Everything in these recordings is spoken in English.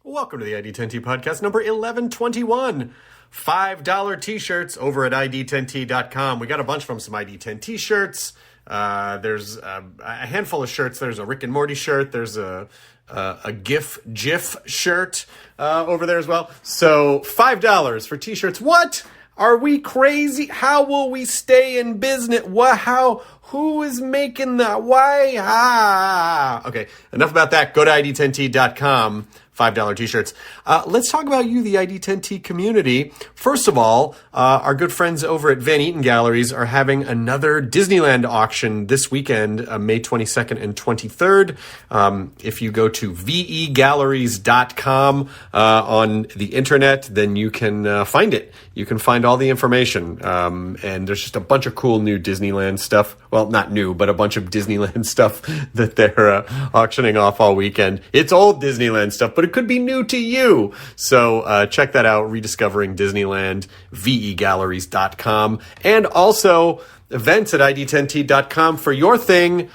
Welcome to the ID10T podcast number 1121. $5 t-shirts over at ID10T.com. We got a bunch from some ID10 t-shirts. There's a handful of shirts. There's a Rick and Morty shirt. There's a GIF shirt over there as well. So $5 for t-shirts. What? Are we crazy? How will we stay in business? What? How? Who is making that? Why? Okay, enough about that. Go to ID10T.com. $5 t-shirts. Let's talk about you, the ID10T community. First of all, our good friends over at Van Eaton Galleries are having another Disneyland auction this weekend, May 22nd and 23rd. If you go to vegalleries.com on the internet, then you can find it. You can find all the information. And there's just a bunch of cool new Disneyland stuff. Well, not new, but a bunch of Disneyland stuff that they're auctioning off all weekend. It's old Disneyland stuff, but it could be new to you. So check that out, Rediscovering Disneyland, vegalleries.com. And also events at ID10T.com for your thing,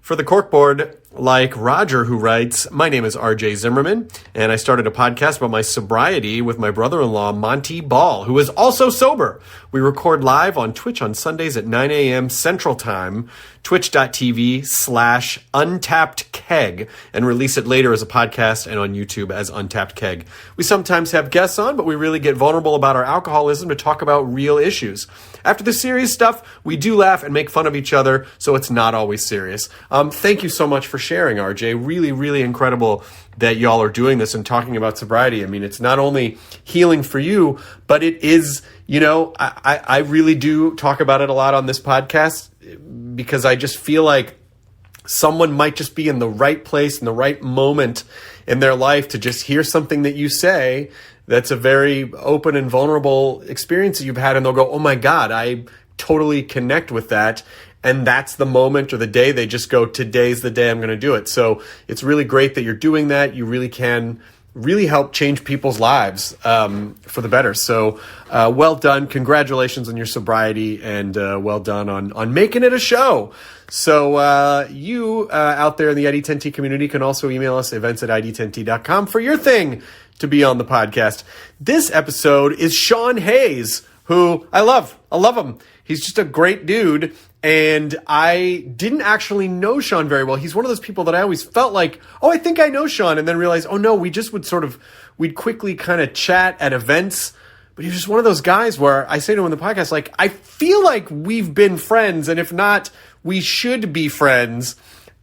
for the corkboard. Like Roger, who writes, my name is RJ Zimmerman, and I started a podcast about my sobriety with my brother-in-law, Monty Ball, who is also sober. We record live on Twitch on Sundays at 9 a.m. Central Time, twitch.tv/untappedkeg, and release it later as a podcast and on YouTube as Untapped Keg. We sometimes have guests on, but we really get vulnerable about our alcoholism to talk about real issues. After the serious stuff, we do laugh and make fun of each other, so it's not always serious. Thank you so much for sharing, RJ. Really, really incredible that y'all are doing this and talking about sobriety. I mean, it's not only healing for you, but it is, I really do talk about it a lot on this podcast because I just feel like someone might just be in the right place in the right moment in their life to just hear something that you say that's a very open and vulnerable experience that you've had, and they'll go, oh my God, I totally connect with that. And that's the moment or the day they just go, today's the day I'm going to do it. So it's really great that you're doing that. You really can really help change people's lives for the better. So well done. Congratulations on your sobriety, and well done on making it a show. So you out there in the ID10T community can also email us, events at ID10T.com, for your thing to be on the podcast. This episode is Sean Hayes, who I love. I love him. He's just a great dude. And I didn't actually know Sean very well. He's one of those people that I always felt like, oh, I think I know Sean. And then realized, oh no, we'd quickly kind of chat at events. But he's just one of those guys where I say to him in the podcast, like, I feel like we've been friends. And if not, we should be friends.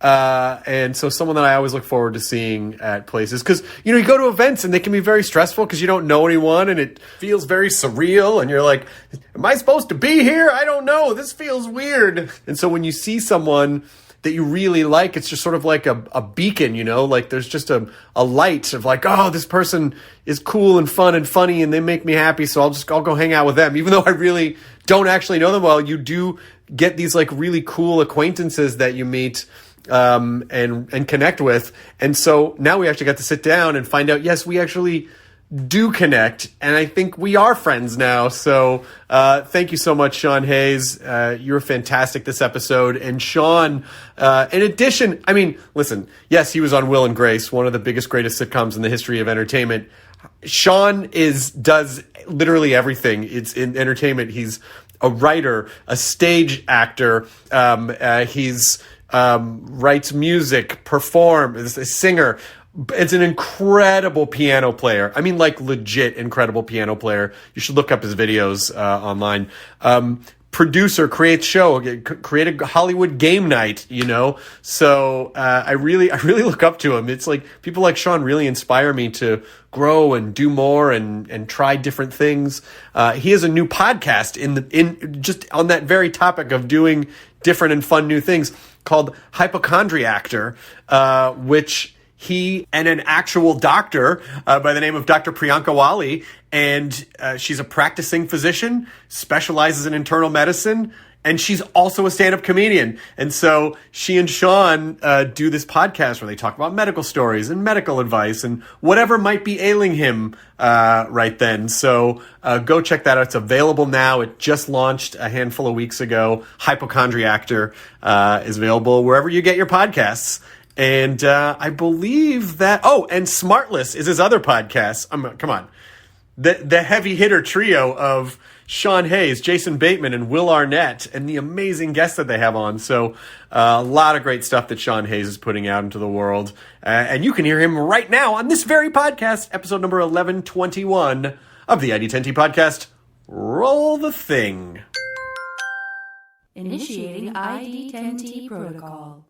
And so someone that I always look forward to seeing at places, because, you go to events and they can be very stressful because you don't know anyone and it feels very surreal. And you're like, am I supposed to be here? I don't know. This feels weird. And so when you see someone that you really like, it's just sort of like a beacon, like there's just a light of like, oh, this person is cool and fun and funny and they make me happy. So I'll go hang out with them. Even though I really don't actually know them well, you do get these like really cool acquaintances that you meet and connect with. And so now we actually got to sit down and find out, yes, we actually do connect. And I think we are friends now. So thank you so much, Sean Hayes. You're fantastic this episode. And Sean, in addition, I mean, listen, yes, he was on Will and Grace, one of the biggest, greatest sitcoms in the history of entertainment. Sean does literally everything. It's in entertainment. He's a writer, a stage actor. He's writes music, is a singer. It's an incredible piano player. I mean, like legit incredible piano player. You should look up his videos online. Producer, creates show, created Hollywood Game Night, So I really look up to him. It's like people like Sean really inspire me to grow and do more and try different things. He has a new podcast in just on that very topic of doing different and fun new things called HypochondriActor, which he and an actual doctor by the name of Dr. Priyanka Wali, and she's a practicing physician, specializes in internal medicine, and she's also a stand-up comedian. And so she and Sean do this podcast where they talk about medical stories and medical advice and whatever might be ailing him right then. So go check that out. It's available now. It just launched a handful of weeks ago. HypochondriActor is available wherever you get your podcasts. And I believe that... Oh, and Smartless is his other podcast. Come on. The heavy hitter trio of Sean Hayes, Jason Bateman, and Will Arnett, and the amazing guests that they have on. So a lot of great stuff that Sean Hayes is putting out into the world. And you can hear him right now on this very podcast, episode number 1121 of the ID10T podcast. Roll the thing. Initiating ID10T protocol.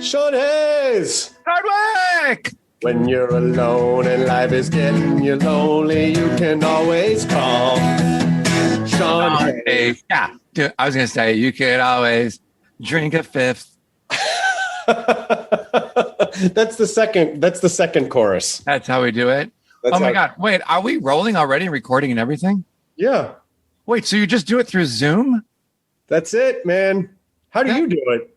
Sean Hayes! Hardwick! When you're alone and life is getting you lonely, you can always call Sean Hayes. Yeah, dude, I was going to say, you could always drink a fifth. That's the second chorus. That's how we do it. That's my God. Wait, are we rolling already, recording and everything? Yeah. Wait, so you just do it through Zoom? That's it, man. How do you do it?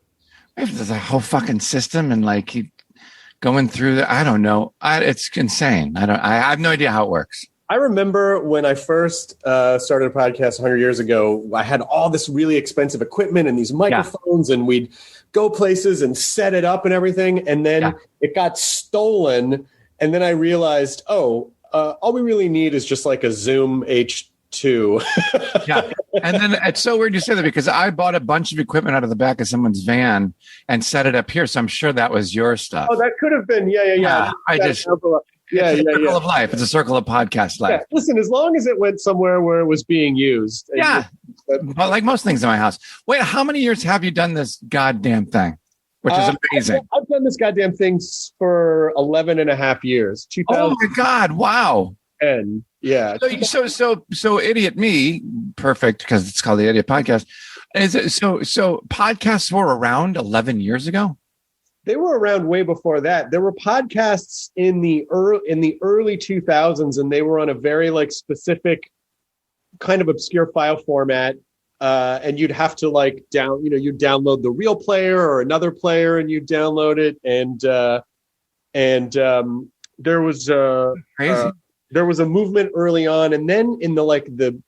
There's a whole fucking system and like keep going through I don't know. It's insane. I have no idea how it works. I remember when I first started a podcast 100 years ago, I had all this really expensive equipment and these microphones, and we'd go places and set it up and everything. And then it got stolen. And then I realized, all we really need is just like a Zoom H2. Yeah. And then it's so weird you say that because I bought a bunch of equipment out of the back of someone's van and set it up here. So I'm sure that was your stuff. Oh, that could have been. Yeah. It's a circle of life. It's a circle of podcast life. Yeah. Listen, as long as it went somewhere where it was being used. Yeah. But like most things in my house. Wait, how many years have you done this goddamn thing? Which is amazing. I've done this goddamn thing for 11 and a half years. Oh my God. Wow. 2010. Yeah. So idiot me, perfect, because it's called the Idiot Podcast. So podcasts were around 11 years ago? They were around way before that. There were podcasts in the early 2000s, and they were on a very like specific kind of obscure file format. And you'd have to like you'd download the real player or another player, and you'd download it. And there was crazy. There was a movement early on, and then in the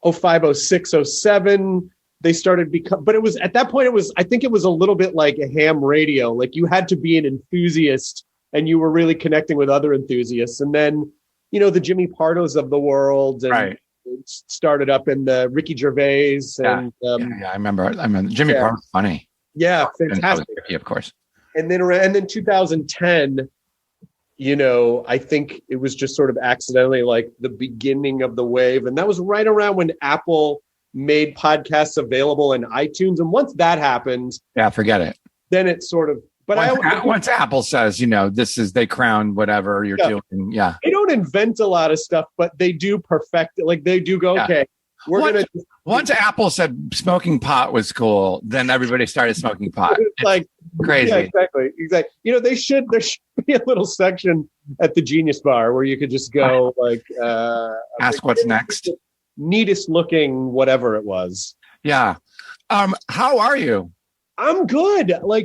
05, 06, 07, they started but it was at that point I think it was a little bit like a ham radio. Like you had to be an enthusiast and you were really connecting with other enthusiasts. And then, the Jimmy Pardos of the world and it started up in the Ricky Gervais. And, I remember Jimmy Pardo was funny. Yeah. Fantastic. Ricky, of course. And then 2010, I think it was just sort of accidentally like the beginning of the wave. And that was right around when Apple made podcasts available in iTunes. And once that happened, forget it. Then it sort of, but once Apple says, they crown whatever you're doing. Yeah. They don't invent a lot of stuff, but they do perfect it. Like they do go, okay, once Apple said smoking pot was cool, then everybody started smoking pot. It's like crazy. Yeah, exactly. There should be a little section at the Genius Bar where you could just go ask what's next. Neatest looking, whatever it was. Yeah. How are you? I'm good. I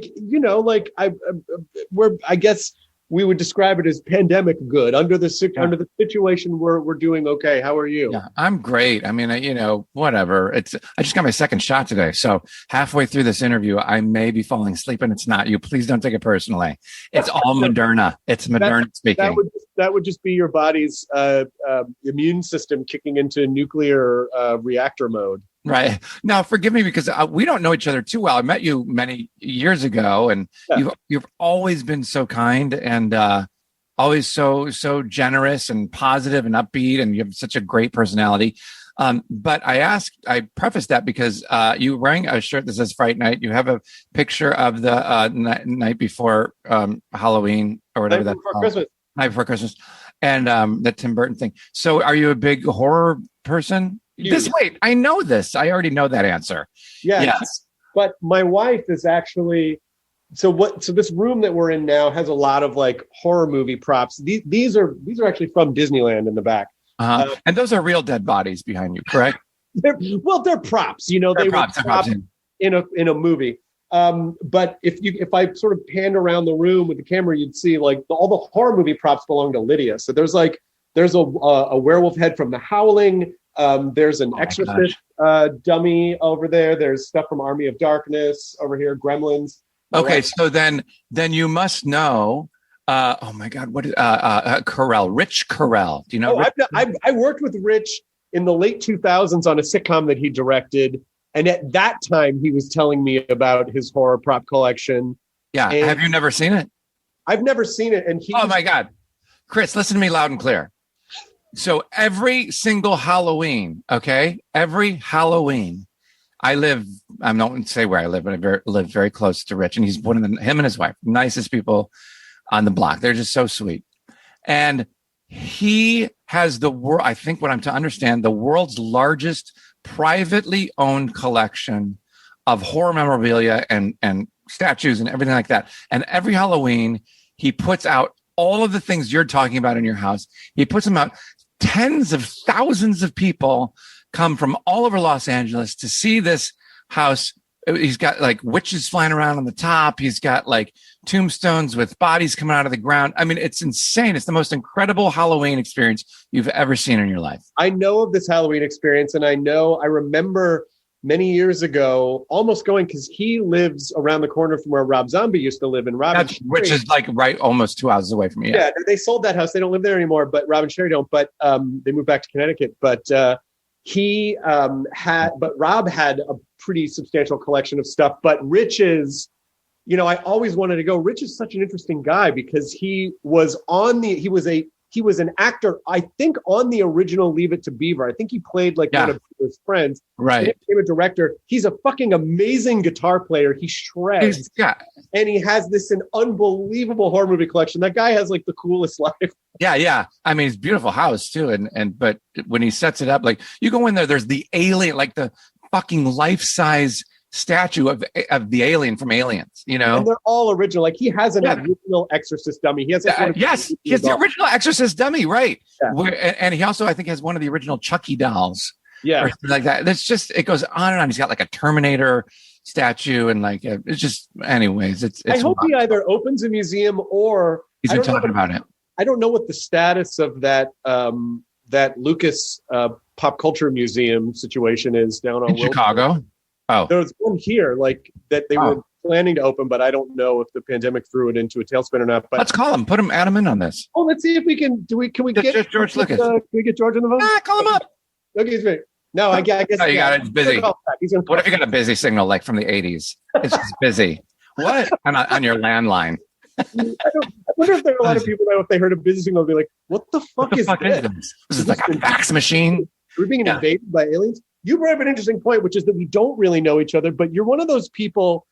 guess we would describe it as pandemic good. Under the situation, we're doing okay. How are you? Yeah, I'm great. I mean, whatever. I just got my second shot today. So halfway through this interview, I may be falling asleep, and it's not you. Please don't take it personally. It's all Moderna. It's Moderna speaking. That would just be your body's immune system kicking into nuclear reactor mode. Right. Now, forgive me because we don't know each other too well. I met you many years ago, and you've always been so kind and always so generous and positive and upbeat, and you have such a great personality. But I prefaced that because you were wearing a shirt that says Fright Night. You have a picture of the night before Halloween or whatever that's called. Christmas. Night before Christmas. and the Tim Burton thing. So are you a big horror person? Wait, I know this. I already know that answer. Yes. But my wife is actually so this room that we're in now has a lot of like horror movie props. These are actually from Disneyland in the back. And those are real dead bodies behind you, correct? They're props, they were props in a movie. But if I sort of panned around the room with the camera, you'd see like all the horror movie props belong to Lydia. So there's a werewolf head from The Howling. There's an Exorcist dummy over there. There's stuff from Army of Darkness over here, Gremlins. Okay, so then you must know. Oh my God, what is Carell? Rich Carell. Do you know? I worked with Rich in the late 2000s on a sitcom that he directed, and at that time he was telling me about his horror prop collection. Yeah, and have you never seen it? I've never seen it, and oh my God, Chris, listen to me loud and clear. So every single Halloween, every Halloween, I don't want to say where I live, but I live very close to Rich, and he's him and his wife, nicest people on the block. They're just so sweet. And he has I think what I'm to understand, the world's largest privately owned collection of horror memorabilia and statues and everything like that. And every Halloween, he puts out all of the things you're talking about in your house. He puts them out. Tens of thousands of people come from all over Los Angeles to see this house. He's got like witches flying around on the top. He's got like tombstones with bodies coming out of the ground. I mean, it's insane. It's the most incredible Halloween experience you've ever seen in your life. I know of this Halloween experience, and I remember many years ago almost going, because he lives around the corner from where Rob Zombie used to live in which is like right almost 2 houses away from me. Yeah, they sold that house. They don't live there anymore, but Rob and Sherry don't. But they moved back to Connecticut. But Rob had a pretty substantial collection of stuff. But Rich is, I always wanted to go. Rich is such an interesting guy because he was an actor, I think, on the original Leave It to Beaver. I think he played like one of his friends. Right. He became a director. He's a fucking amazing guitar player. He shreds. And he has an unbelievable horror movie collection. That guy has like the coolest life. Yeah. I mean, it's a beautiful house too. But when he sets it up, like you go in there, there's the alien, like the fucking life-size statue of the alien from Aliens, And they're all original. Like he has an original Exorcist dummy. He has he has the original Exorcist dummy, right? Yeah. And he also, I think, has one of the original Chucky dolls. Yeah, or something like that. That's just, it goes on and on. He's got like a Terminator statue, and like it's just, anyways. It's I hope he either opens a museum or he's been talking about it. I don't know what the status of that that Lucas Pop Culture Museum situation is down on Chicago. Oh, there's one here like that they were planning to open, but I don't know if the pandemic threw it into a tailspin or not. But let's call him. Add him in on this. Oh, let's see if we can. Can we get George Lucas? Can we get George on the phone? Call him up. Okay, he's ready. No, I guess. No, you got it. It's busy. What if you got a busy signal like from the 80s? It's just busy. What? on your landline. I wonder if there are a lot of people that if they heard a busy signal, they'll be like, "What the fuck is this? This is like a fax machine. We're being invaded by aliens." You brought up an interesting point, which is that we don't really know each other, but you're one of those people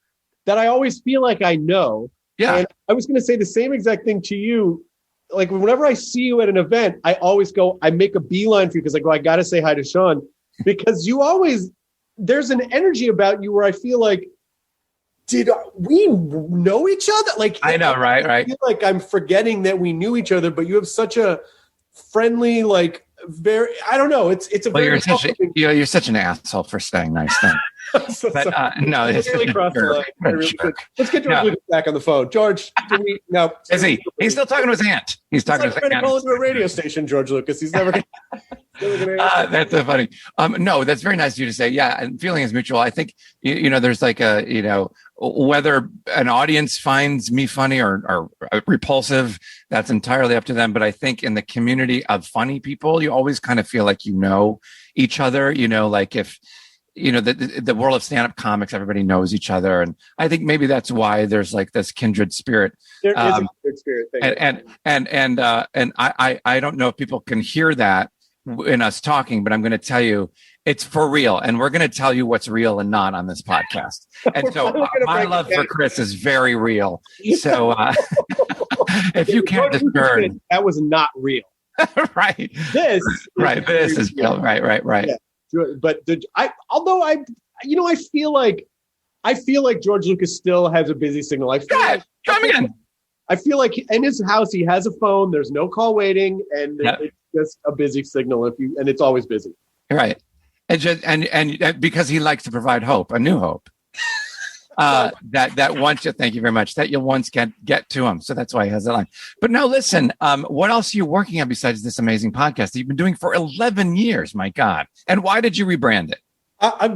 that I always feel like I know. Yeah. And I was going to say the same exact thing to you. Like whenever I see you at an event, I always I make a beeline for you because I go, I got to say hi to Sean, because there's an energy about you where I feel like, did we know each other? Like, I know, right? I feel like I'm forgetting that we knew each other, but you have such a friendly, like, very, I don't know. It's a very. You're such an asshole for saying nice things. No, it's really crossed the line. Let's get George Lucas back on the phone. George, is he? He's still talking to his aunt. He's talking to his aunt. Call into a radio station, George Lucas. He's never. That's so funny. No, that's very nice of you to say. Yeah, and feeling is mutual. I think there's like whether an audience finds me funny or repulsive, that's entirely up to them. But I think in the community of funny people, you always kind of feel like each other. Like if the world of stand-up comics, everybody knows each other, and I think maybe that's why there's like this kindred spirit. There is a kindred spirit thing, and I don't know if people can hear that in us talking, but I'm going to tell you it's for real, and we're going to tell you what's real and not on this podcast. And so my love for Chris is very real. So if you can't discern, that was not real. Right. This, Right. This is real. Right. Yeah. But although I feel like George Lucas still has a busy signal. Try him again. I feel like in his house he has a phone. There's no call waiting, and it's just a busy signal. And it's always busy. Right. And because he likes to provide hope, a new hope. That once you, thank you very much, that you'll once get to him. So that's why he has that line. But now listen, what else are you working on besides this amazing podcast that you've been doing for 11 years? My God. And why did you rebrand it?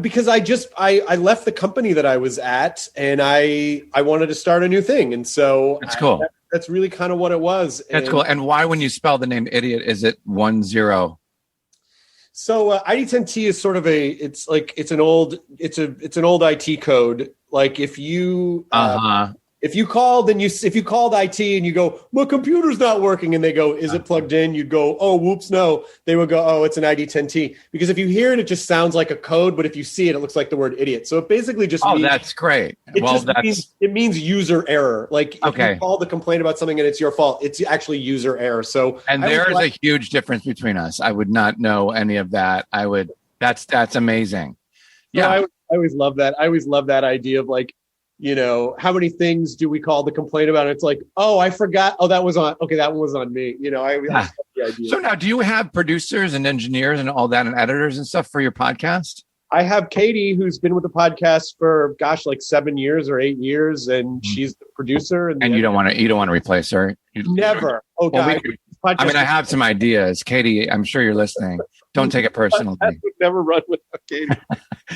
Because I left the company that I was at, and I wanted to start a new thing. And so that's cool. That's really kind of what it was. That's cool. And why, when you spell the name Idiot, is it 10? So ID10T is sort of it's an old IT code. Like if you called IT and you go, my computer's not working, and they go, is it plugged in? You'd go, oh, whoops, no. They would go, oh, it's an ID10T. Because if you hear it, it just sounds like a code, but if you see it, it looks like the word idiot. So it basically just means, that's great. It means user error. Like if you call the complaint about something and it's your fault, it's actually user error. So there's a huge difference between us. I would not know any of that. That's amazing. Yeah. I always love that. I always love that idea of like, how many things do we call the complaint about? And it's like, oh, I forgot. Oh, that one was on me. I love the idea. So now, do you have producers and engineers and all that and editors and stuff for your podcast? I have Katie, who's been with the podcast for, like 7 years or 8 years. And she's the producer. And you don't want to replace her. Never. Oh, God. I have some ideas. Katie, I'm sure you're listening. Don't take it personally. I would never run without Katie.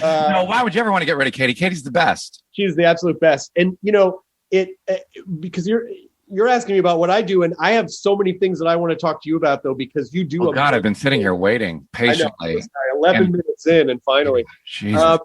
No, why would you ever want to get rid of Katie? Katie's the best. She's the absolute best. And, because you're asking me about what I do, and I have so many things that I want to talk to you about, though, because you do. Oh, God, I've been sitting here waiting patiently. I know, 11 minutes in, and finally. Jesus,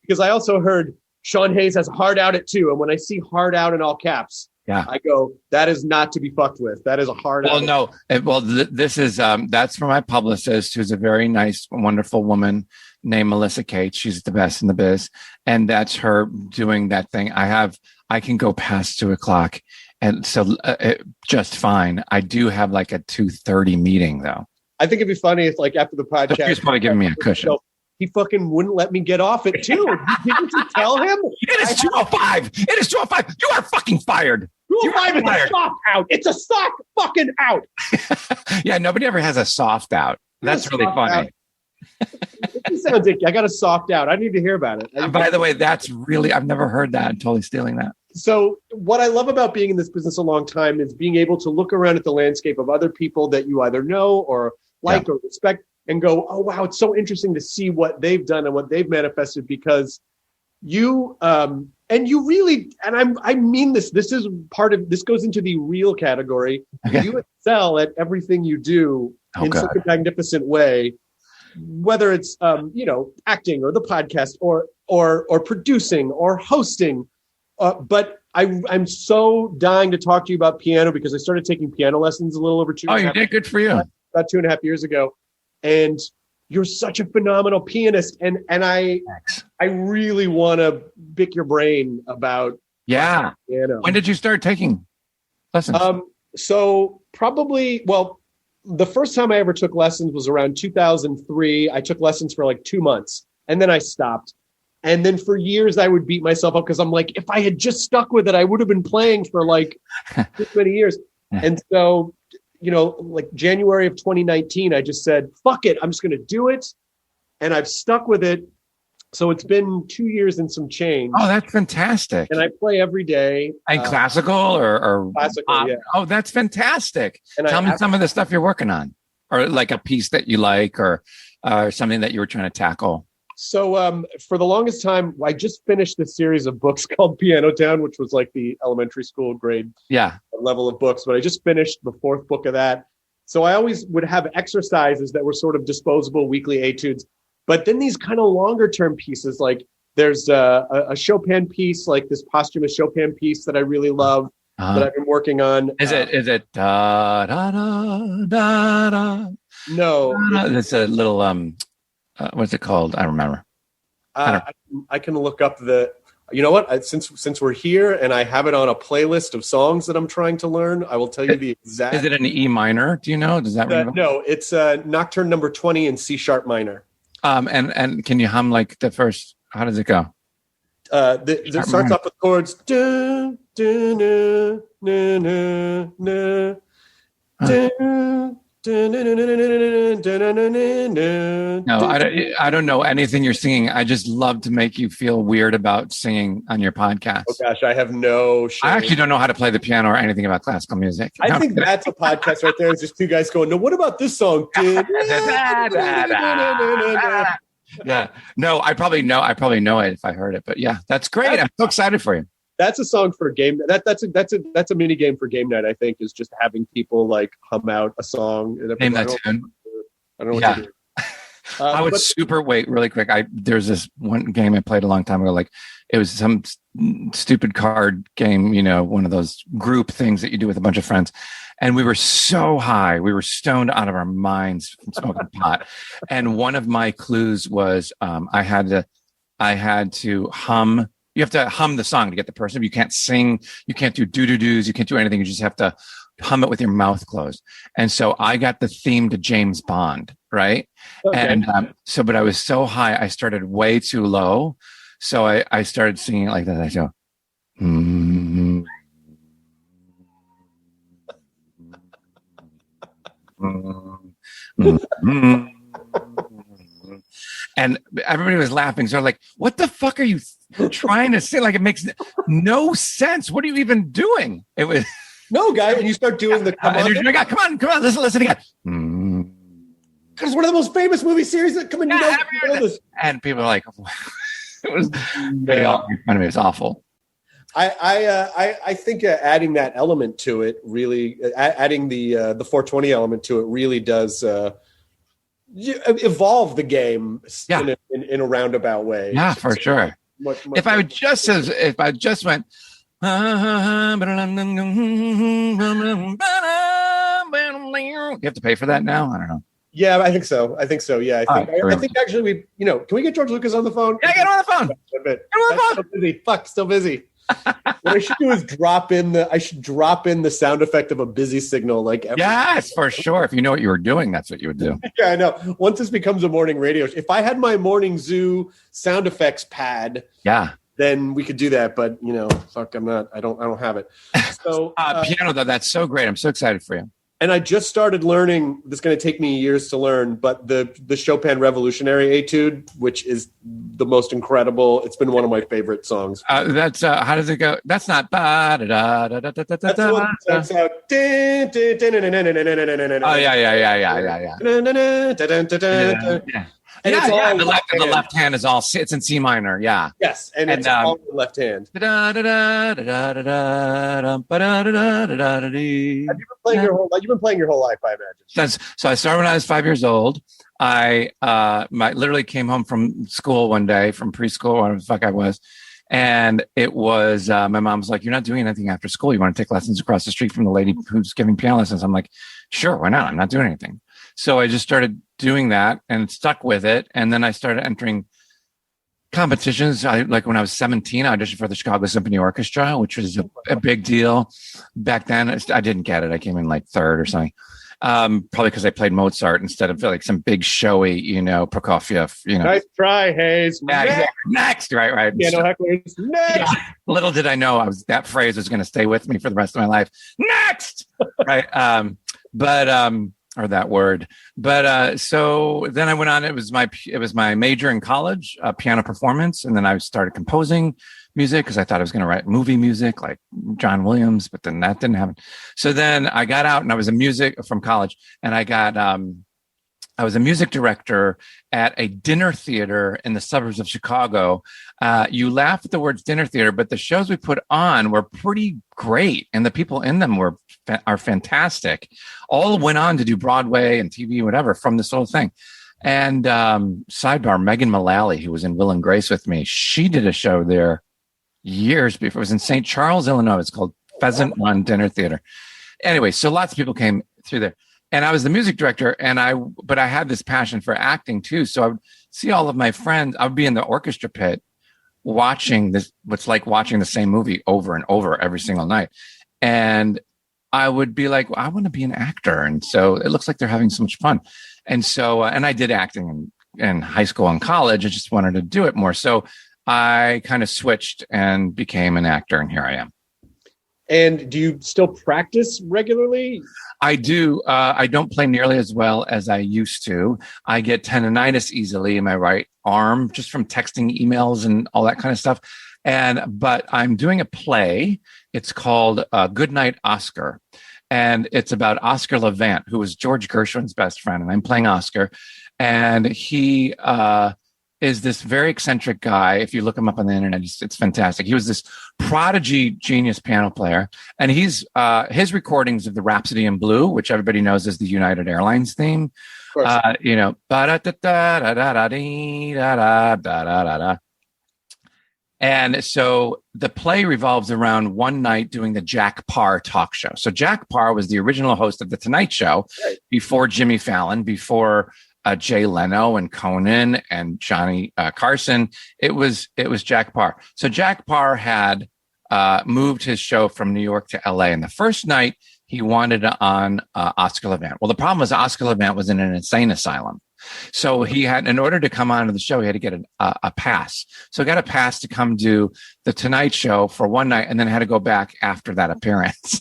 because I also heard Sean Hayes has Hard Out at 2, and when I see Hard Out in all caps, I go, that is not to be fucked with. That is a hard out. No. This is, that's from my publicist, who's a very nice, wonderful woman named Melissa Cates. She's the best in the biz. And that's her doing that thing. I can go past 2:00. And so just fine. I do have like a 2:30 meeting though. I think it'd be funny if like after the podcast. He's probably giving me a cushion. He fucking wouldn't let me get off at 2. Didn't you tell him? It is 2:05. It is 2:05. You are fucking fired. 2:05 is a soft out. It's a soft fucking out. Yeah, nobody ever has a soft out. That's really funny. It sounds like I got a soft out. I need to hear about it. By the way, that's really, I've never heard that. I'm totally stealing that. So what I love about being in this business a long time is being able to look around at the landscape of other people that you either know or like or respect and go, oh, wow, it's so interesting to see what they've done and what they've manifested, because you, and you really, and I mean this is part of, this goes into the real category. Okay. You excel at everything you do in such a magnificent way, whether it's, acting or the podcast or producing or hosting. But I'm so dying to talk to you about piano, because I started taking piano lessons a little over 2. Oh, you did? Good for you. About 2.5 years ago. And you're such a phenomenal pianist. And I really want to pick your brain about piano. When did you start taking lessons? So probably, the first time I ever took lessons was around 2003. I took lessons for like 2 months and then I stopped. And then for years I would beat myself up because I'm like, if I had just stuck with it, I would have been playing for like this many years. And so, like January of 2019, I just said, fuck it. I'm just going to do it. And I've stuck with it. So it's been 2 years and some change. Oh, that's fantastic. And I play every day. And classical or classical, yeah. Oh, that's fantastic. And Tell me some of the stuff you're working on, or like a piece that you like, or something that you were trying to tackle. So for the longest time, I just finished this series of books called Piano Town, which was like the elementary school grade level of books. But I just finished the 4th book of that. So I always would have exercises that were sort of disposable weekly etudes. But then these kind of longer term pieces, like there's a Chopin piece, like this posthumous Chopin piece that I really love that I've been working on. Is it da da da da da? No, it's a little what's it called? I don't remember. I can look up the. You know what? Since we're here and I have it on a playlist of songs that I'm trying to learn, I will tell you the exact. Is it an E minor? Do you know? Does that ring? No, it's Nocturne number 20 in C sharp minor. And can you hum like the first? How does it go? It starts off with chords. Dun, dun, dun, dun, dun, dun, dun. No, I don't know anything you're singing. I just love to make you feel weird about singing on your podcast. Oh gosh, I have no shame. I actually don't know how to play the piano or anything about classical music. I think that's a podcast right there. It's just two guys going, no, what about this song? Yeah. No, I probably know it if I heard it. But yeah, that's great. I'm so excited for you. That's a song for a game. That's a mini game for game night. I think is just having people like hum out a song. Name that tune. I don't know what to do. I was wait really quick. There's this one game I played a long time ago. Like it was some stupid card game, one of those group things that you do with a bunch of friends. And we were so high, we were stoned out of our minds from smoking pot. And one of my clues was I had to hum. You have to hum the song to get the person. You can't sing. You can't do doo-doo-doos. You can't do anything. You just have to hum it with your mouth closed. And so I got the theme to James Bond, right? Okay. And but I was so high, I started way too low. So I started singing it like that. I go, and everybody was laughing. So I'm like, what the fuck are you trying to say? Like, it makes no sense. What are you even doing? It was no, guy. And you start doing the come on, listen again. Because one of the most famous movie series that come in. And people are like, it was it was awful. I think adding that element to it really, adding the 420 element to it really does evolve the game in a roundabout way. Yeah, for sure. Much if I just went, you have to pay for that now. I don't know. Yeah, I think so. Yeah, I think actually can we get George Lucas on the phone? Yeah, get him on the phone. Still busy. Still busy. What I should do is drop in the sound effect of a busy signal. Yes, for sure. If you know what you were doing, that's what you would do. Yeah, I know. Once this becomes a morning radio, if I had my morning zoo sound effects pad, then we could do that. But fuck, I'm not. I don't have it. So piano though, that's so great. I'm so excited for you. And I just started learning. This is going to take me years to learn, but the Chopin Revolutionary Etude, which is the most incredible. It's been one of my favorite songs. That's how does it go? That's not. That's out. Oh yeah. And the left hand is all. It's in C minor. Yeah. Yes, and it's all in the left hand. Have you been playing your whole life? I imagine. So I started when I was 5 years old. I literally came home from school one day, from preschool, whatever the fuck I was, and it was my mom was like, "You're not doing anything after school. You want to take lessons across the street from the lady who's giving piano lessons?" I'm like, "Sure, why not? I'm not doing anything." So I just started doing that and stuck with it. And then I started entering competitions. Like when I was 17, I auditioned for the Chicago Symphony Orchestra, which was a big deal back then. I didn't get it. I came in like third or something. Probably because I played Mozart instead of like some big showy, Prokofiev. Nice try, Hayes. Next, right. Hecklers. Next. Yeah. Little did I know that phrase was going to stay with me for the rest of my life. Next, right? Or that word. But so then I went on. It was my major in college, piano performance, and then I started composing music because I thought I was going to write movie music like John Williams, but then that didn't happen. So then I got out and I was from college, and I was a music director at a dinner theater in the suburbs of Chicago. You laugh at the words dinner theater, but the shows we put on were pretty great, and the people in them are fantastic. All went on to do Broadway and TV, whatever, from this whole thing. And sidebar, Megan Mullally, who was in Will and Grace with me, she did a show there years before. It was in St. Charles, Illinois. It's called Pheasant Run Dinner Theater. Anyway, so lots of people came through there. And I was the music director, but I had this passion for acting too. So I would see all of my friends. I would be in the orchestra pit watching this, what's like watching the same movie over and over every single night. And I would be like, well, I want to be an actor. And so it looks like they're having so much fun. And so, and I did acting in high school and college. I just wanted to do it more. So I kind of switched and became an actor. And here I am. And do you still practice regularly? I do. I don't play nearly as well as I used to. I get tendonitis easily in my right arm just from texting emails and all that kind of stuff. But I'm doing a play. It's called Goodnight Oscar. And it's about Oscar Levant, who was George Gershwin's best friend. And I'm playing Oscar. And he is this very eccentric guy. If you look him up on the internet, it's fantastic. He was this prodigy genius piano player. And he's his recordings of the Rhapsody in Blue, which everybody knows is the United Airlines theme. You know, and so the play revolves around one night doing the Jack Parr talk show. So Jack Parr was the original host of The Tonight Show before Jimmy Fallon, before Jay Leno and Conan and Johnny Carson. It was Jack Parr. So Jack Parr had moved his show from New York to LA. And the first night he wanted on Oscar Levant. Well, the problem was Oscar Levant was in an insane asylum. So he had, in order to come onto the show, he had to get a pass. So he got a pass to come do The Tonight Show for one night and then had to go back after that appearance.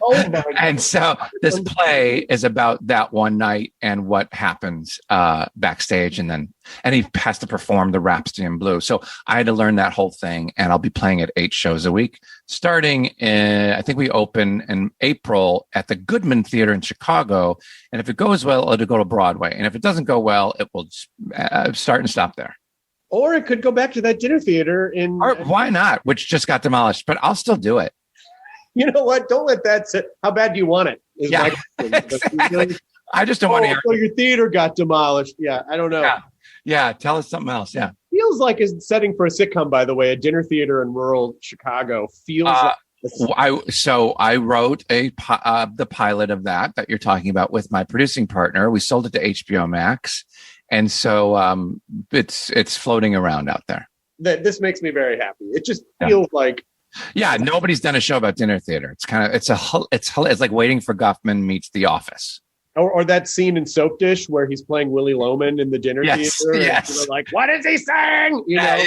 Oh my God. And so this play is about that one night and what happens backstage. And he has to perform the Rhapsody in Blue. So I had to learn that whole thing, and I'll be playing it 8 shows a week, starting in, I think we open in April at the Goodman Theater in Chicago. And if it goes well, it'll go to Broadway. And if it doesn't go well, it will start and stop there. Or it could go back to that dinner theater in... Or why not? Which just got demolished, but I'll still do it. You know what? Don't let that sit. How bad do you want it? Yeah, exactly. I just don't want to hear. So your theater got demolished. Yeah, I don't know. Yeah, tell us something else. Yeah. Feels like a setting for a sitcom, by the way. A dinner theater in rural Chicago feels like... I wrote the pilot of that you're talking about with my producing partner. We sold it to HBO Max. And so it's floating around out there. This makes me very happy. It just feels like... Yeah, nobody's done a show about dinner theater. It's kind of it's like Waiting for Guffman meets The Office, or that scene in Soap Dish where he's playing Willie Loman in the dinner theater. Yes, and like, what is he saying? You know,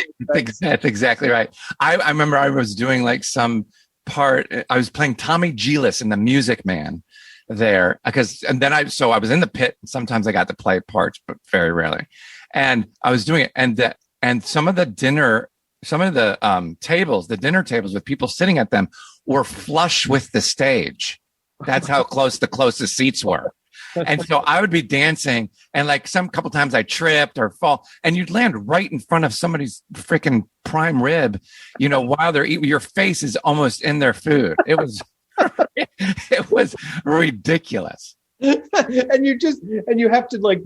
that's exactly right. I remember I was doing like some part. I was playing Tommy Gillis in The Music Man there I was in the pit. And sometimes I got to play parts, but very rarely. And I was doing it, and some of the dinner tables, the dinner tables with people sitting at them, were flush with the stage. That's how close the closest seats were. And so I would be dancing, and like couple times I tripped or fall, and you'd land right in front of somebody's freaking prime rib, while they're eating. Your face is almost in their food. It was ridiculous. And you have to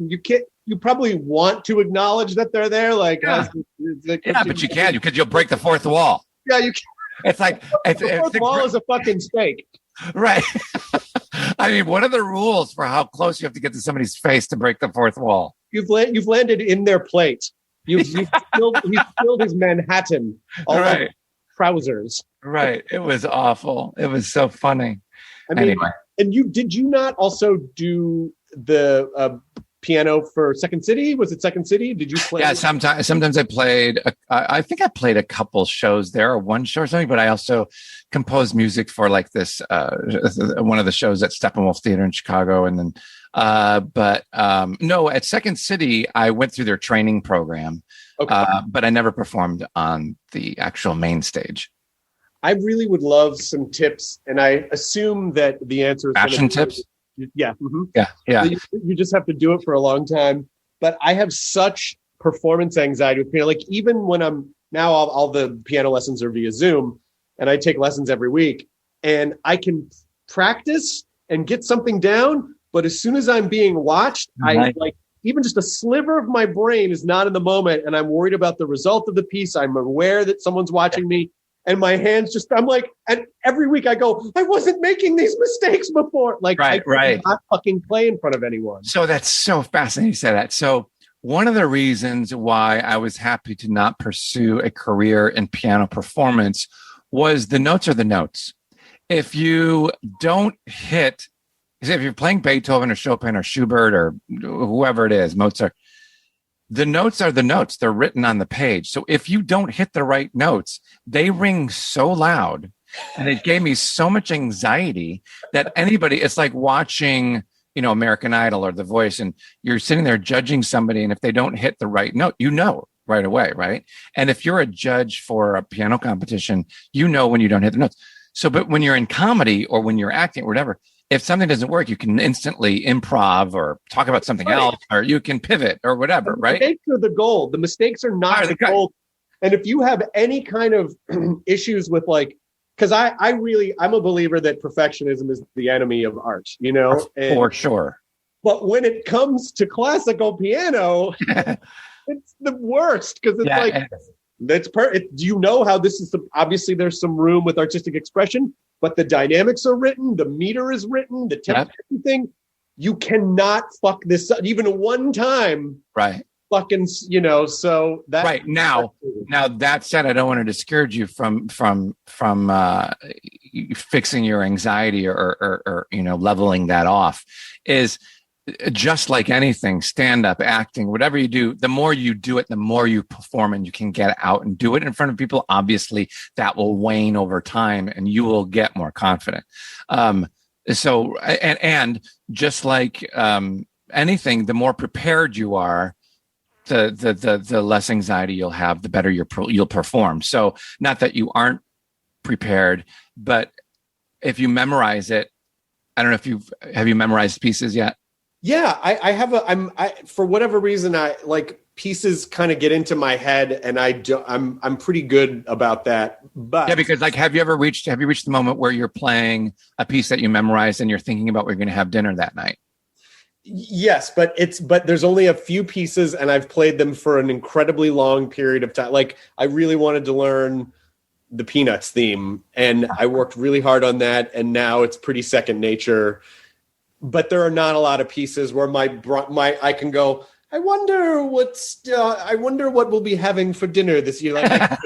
you probably want to acknowledge that they're there. But you can't, because you'll break the fourth wall. Yeah, you can. It's like the fourth wall is a fucking steak. Right. I mean, what are the rules for how close you have to get to somebody's face to break the fourth wall? You've landed in their plate. You've spilled his Manhattan all over trousers. Right. It was awful. It was so funny. Anyway. And did you not also do the piano for Second City? Was it Second City? Did you play? Yeah, sometimes I played. I think I played a couple shows there, or one show or something. But I also composed music for like this one of the shows at Steppenwolf Theater in Chicago, and then. No, at Second City, I went through their training program, but I never performed on the actual main stage. I really would love some tips, and I assume that the answer is fashion tips. Yeah. Mm-hmm. Yeah. You just have to do it for a long time. But I have such performance anxiety with piano. Like even when I'm now, all the piano lessons are via Zoom, and I take lessons every week, and I can practice and get something down. But as soon as I'm being watched, I even just a sliver of my brain is not in the moment, and I'm worried about the result of the piece. I'm aware that someone's watching me. And my hands and every week I go, I wasn't making these mistakes before. I could not fucking play in front of anyone. So that's so fascinating you say that. So one of the reasons why I was happy to not pursue a career in piano performance was the notes are the notes. If you don't hit, if you're playing Beethoven or Chopin or Schubert or whoever it is, Mozart, the notes are the notes. They're written on the page. So if you don't hit the right notes, they ring so loud, and it gave me so much anxiety that it's like watching, American Idol or The Voice, and you're sitting there judging somebody, and if they don't hit the right note, right away, right? And if you're a judge for a piano competition, when you don't hit the notes. So, but when you're in comedy or when you're acting or whatever, if something doesn't work, you can instantly improv or talk about something else, or you can pivot or whatever, right? The mistakes are the gold. The mistakes are not the gold. And if you have any kind of issues with because I'm a believer that perfectionism is the enemy of art, For sure. But when it comes to classical piano, it's the worst, because it's you know how this is obviously there's some room with artistic expression, but the dynamics are written, the meter is written, the tempo, everything. You cannot fuck this up even one time. Right. Fucking, so that right now that said, I don't want to discourage you from fixing your anxiety or leveling that off. Is just like anything, stand up, acting, whatever you do, the more you do it, the more you perform, and you can get out and do it in front of people. Obviously that will wane over time and you will get more confident. So just like anything, the more prepared you are, the less anxiety you'll have, the better you'll perform. So not that you aren't prepared, but if you memorize it, I don't know if have you memorized pieces yet? Yeah, I have for whatever reason, I like pieces kind of get into my head, and I'm pretty good about that. But yeah, because have you reached the moment where you're playing a piece that you memorized and you're thinking about where you're going to have dinner that night? Yes, but there's only a few pieces, and I've played them for an incredibly long period of time. Like, I really wanted to learn the Peanuts theme, and I worked really hard on that, and now it's pretty second nature. But there are not a lot of pieces where I can go, I wonder what we'll be having for dinner this year. Like,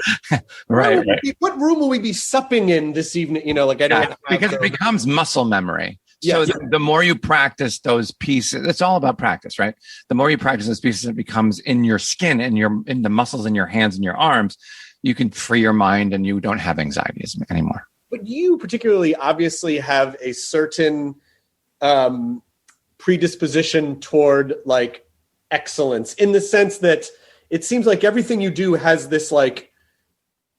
right. What room will we be supping in this evening? Because it becomes muscle memory. So the more you practice those pieces, it's all about practice, right? The more you practice those pieces, it becomes in your skin and in the muscles in your hands and your arms. You can free your mind and you don't have anxieties anymore. But you particularly obviously have a certain predisposition toward like excellence, in the sense that it seems like everything you do has this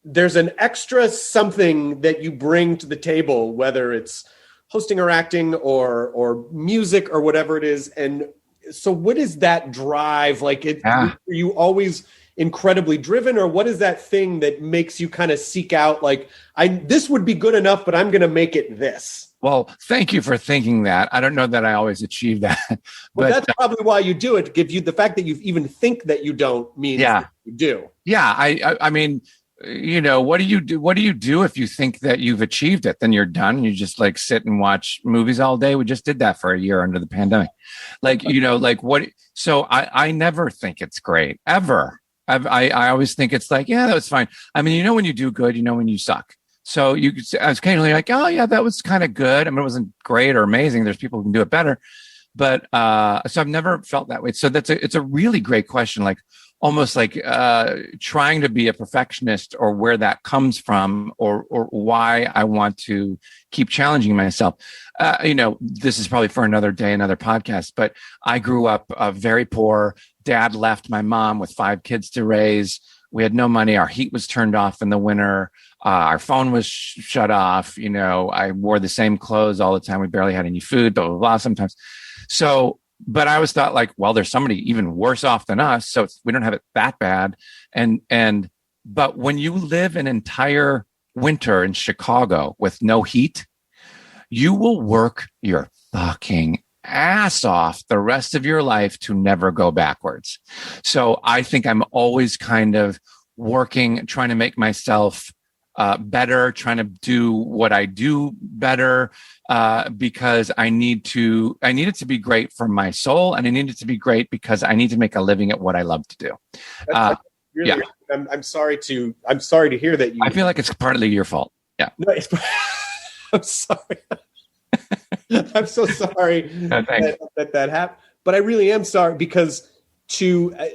there's an extra something that you bring to the table, whether it's hosting or acting or music or whatever it is. And so what is that drive? Are you always incredibly driven, or what is that thing that makes you kind of seek out this would be good enough, but I'm going to make it this? Well, thank you for thinking that. I don't know that I always achieve that. But that's probably why you do it. Give you the fact that you even think that you don't means that you do. Yeah. I mean, what do you do? What do you do if you think that you've achieved it? Then you're done. You just sit and watch movies all day. We just did that for a year under the pandemic. What? So I never think it's great ever. I always think it's that was fine. I mean, when you do good, when you suck. So I was occasionally oh yeah, that was kind of good. I mean, it wasn't great or amazing. There's people who can do it better, but so I've never felt that way. So it's a really great question. Almost trying to be a perfectionist, or where that comes from, or why I want to keep challenging myself. This is probably for another day, another podcast, but I grew up very poor. Dad left my mom with 5 kids to raise. We had no money. Our heat was turned off in the winter. Our phone was shut off. I wore the same clothes all the time. We barely had any food, blah, blah, blah, sometimes. So, but I always thought there's somebody even worse off than us. So we don't have it that bad. But when you live an entire winter in Chicago with no heat, you will work your fucking ass off the rest of your life to never go backwards. So I think I'm always kind of working, trying to make myself better, trying to do what I do better, because I need it to be great for my soul, and I need it to be great because I need to make a living at what I love to do. That's really, I'm sorry to hear that. I feel like it's partly your fault. Yeah. No, I'm sorry. I'm so sorry that happened. But I really am sorry, because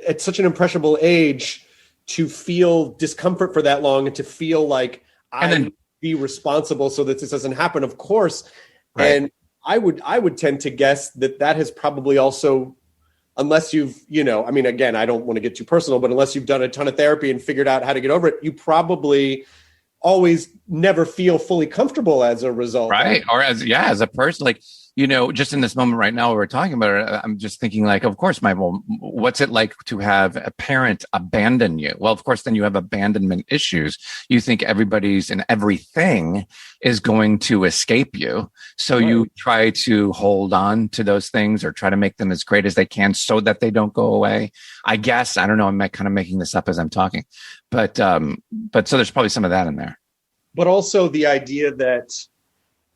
at such an impressionable age, to feel discomfort for that long and to feel like I be responsible so that this doesn't happen, of course. Right. And I would tend to guess that has probably also, unless you've, I mean, again, I don't want to get too personal, but unless you've done a ton of therapy and figured out how to get over it, you probably always never feel fully comfortable as a result. Right. Or as a person, like, just in this moment right now, we're talking about it, I'm just thinking like, of course, what's it like to have a parent abandon you? Well, of course, then you have abandonment issues. You think everybody's and everything is going to escape you. So you try to hold on to those things or try to make them as great as they can so that they don't go away. I guess, I don't know, I'm kind of making this up as I'm talking, but so there's probably some of that in there. But also the idea that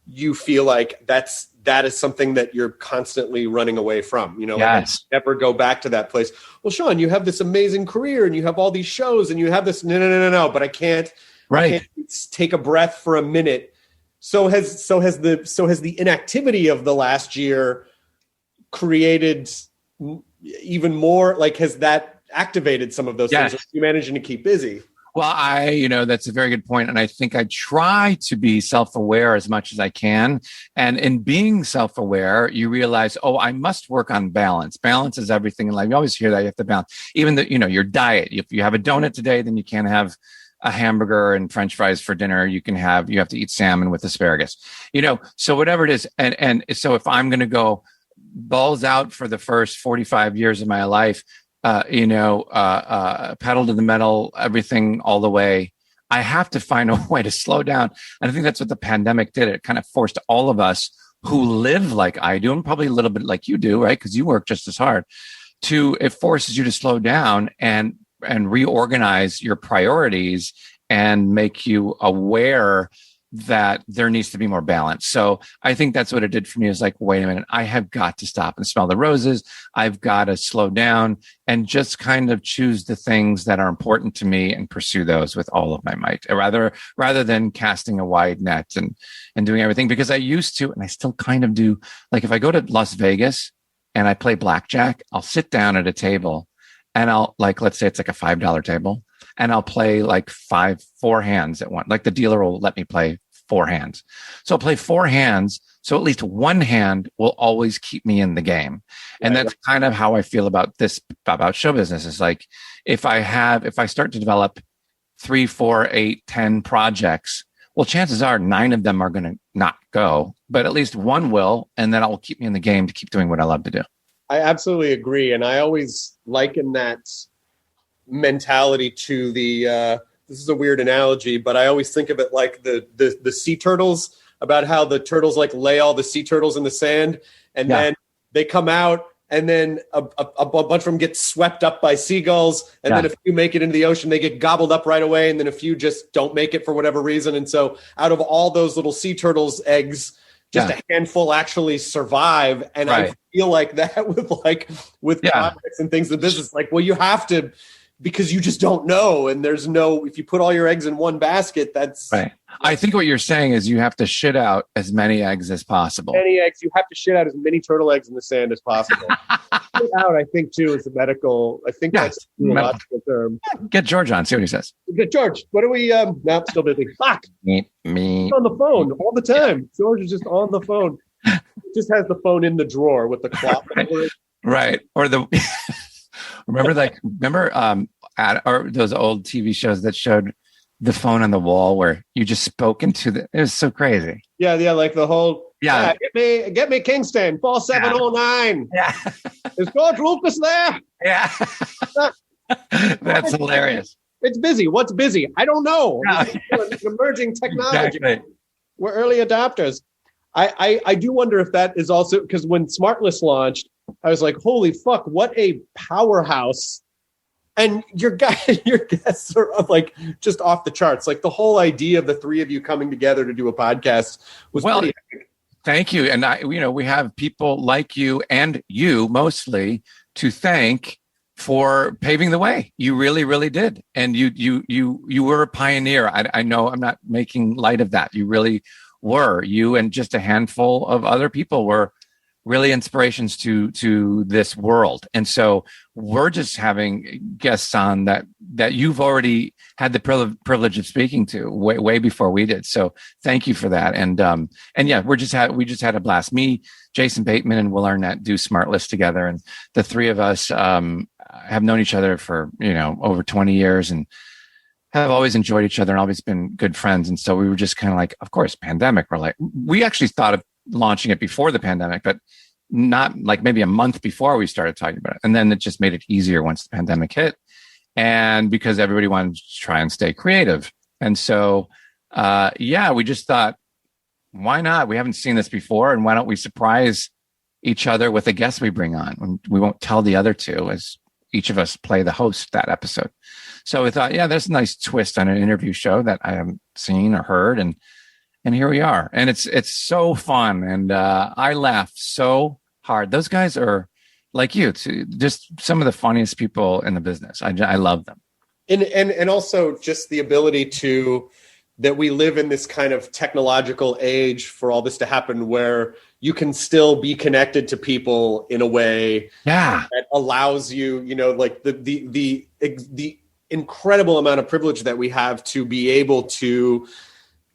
you feel like that is something that you're constantly running away from, Yes. Like never go back to that place. Well, Sean, you have this amazing career and you have all these shows and you have this, no, but I can't take a breath for a minute. So has the inactivity of the last year created even more, like, has that activated some of those things? Are you managing to keep busy? Well, that's a very good point. And I think I try to be self-aware as much as I can. And in being self-aware, you realize, I must work on balance. Balance is everything in life. You always hear that you have to balance. Even your diet. If you have a donut today, then you can't have a hamburger and French fries for dinner. You have to eat salmon with asparagus, so whatever it is. And so if I'm going to go balls out for the first 45 years of my life, pedal to the metal, everything all the way, I have to find a way to slow down. And I think that's what the pandemic did. It kind of forced all of us who live like I do, and probably a little bit like you do, right? Because you work just as hard. It forces you to slow down and reorganize your priorities and make you aware that there needs to be more balance. So I think that's what it did for me, is like, wait a minute, I have got to stop and smell the roses. I've got to slow down and just kind of choose the things that are important to me and pursue those with all of my might, rather than casting a wide net and doing everything. Because I used to, and I still kind of do, like if I go to Las Vegas and I play blackjack, I'll sit down at a table and I'll, like, let's say it's like a $5 table, and I'll play like 4 hands at once. Like the dealer will let me play 4 hands. So I'll play 4 hands. So at least one hand will always keep me in the game. And that's kind of how I feel about show business. Is like, if I start to develop 3, 4, 8, 10 projects, well, chances are 9 of them are going to not go, but at least one will. And then it will keep me in the game to keep doing what I love to do. I absolutely agree. And I always liken that mentality to this is a weird analogy, but I always think of it like the sea turtles, about how the turtles like lay all the sea turtles in the sand, and then they come out, and then a bunch of them get swept up by seagulls, and then a few make it into the ocean, they get gobbled up right away, and then a few just don't make it for whatever reason. And so out of all those little sea turtles' eggs, just a handful actually survive. And I feel like that with projects and things in business, like, well, you have to, because you just don't know. And there's if you put all your eggs in one basket, that's right. I think what you're saying is you have to shit out as many eggs as possible. Many eggs. You have to shit out as many turtle eggs in the sand as possible. Shit out, I think, too, is that's a neurological term. Get George on. See what he says. Get George. What are we, no, still busy. Fuck. Me. He's on the phone all the time. George is just on the phone. He just has the phone in the drawer with the clock. Right. Or remember or those old TV shows that showed the phone on the wall where you just spoke into it was so crazy. Yeah, like the whole get me Kingston 4709. Yeah. Is George Lucas there? Yeah. That's hilarious. It's busy. What's busy? I don't know. It's emerging technology. Exactly. We're early adopters. I do wonder if that is also because when Smartless launched, I was like, holy fuck, what a powerhouse And your guests are like just off the charts. Like the whole idea of the three of you coming together to do a podcast was pretty epic. Thank you. And we have people like you and you mostly to thank for paving the way. You really, really did. And you were a pioneer. I know I'm not making light of that. You really were. You and just a handful of other people were really inspirations to this world. And so we're just having guests on that you've already had the privilege of speaking to way before we did. So thank you for that. And yeah, we just had a blast. Me, Jason Bateman, and Will Arnett do Smartless together. And the three of us have known each other for, over 20 years and have always enjoyed each other and always been good friends. And so we were just kind of like, of course, pandemic. We actually thought of launching it before the pandemic, but not like maybe a month before we started talking about it. And then it just made it easier once the pandemic hit. And because everybody wanted to try and stay creative. And so, we just thought, why not? We haven't seen this before. And why don't we surprise each other with a guest we bring on? And we won't tell the other two as each of us play the host that episode. So we thought, there's a nice twist on an interview show that I haven't seen or heard. And here we are. And it's so fun. And I laugh so hard. Those guys are like you, just some of the funniest people in the business. I love them. And also just the ability that we live in this kind of technological age for all this to happen where you can still be connected to people in a way that allows you, like the incredible amount of privilege that we have to be able to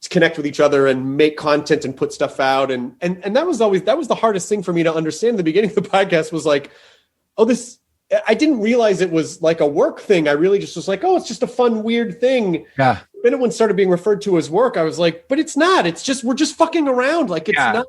connect with each other and make content and put stuff out. And that was the hardest thing for me to understand. In the beginning of the podcast was like, I didn't realize it was like a work thing. I really just was like, it's just a fun, weird thing. Yeah. Then when it started being referred to as work, I was like, but it's not, we're just fucking around. Like it's not.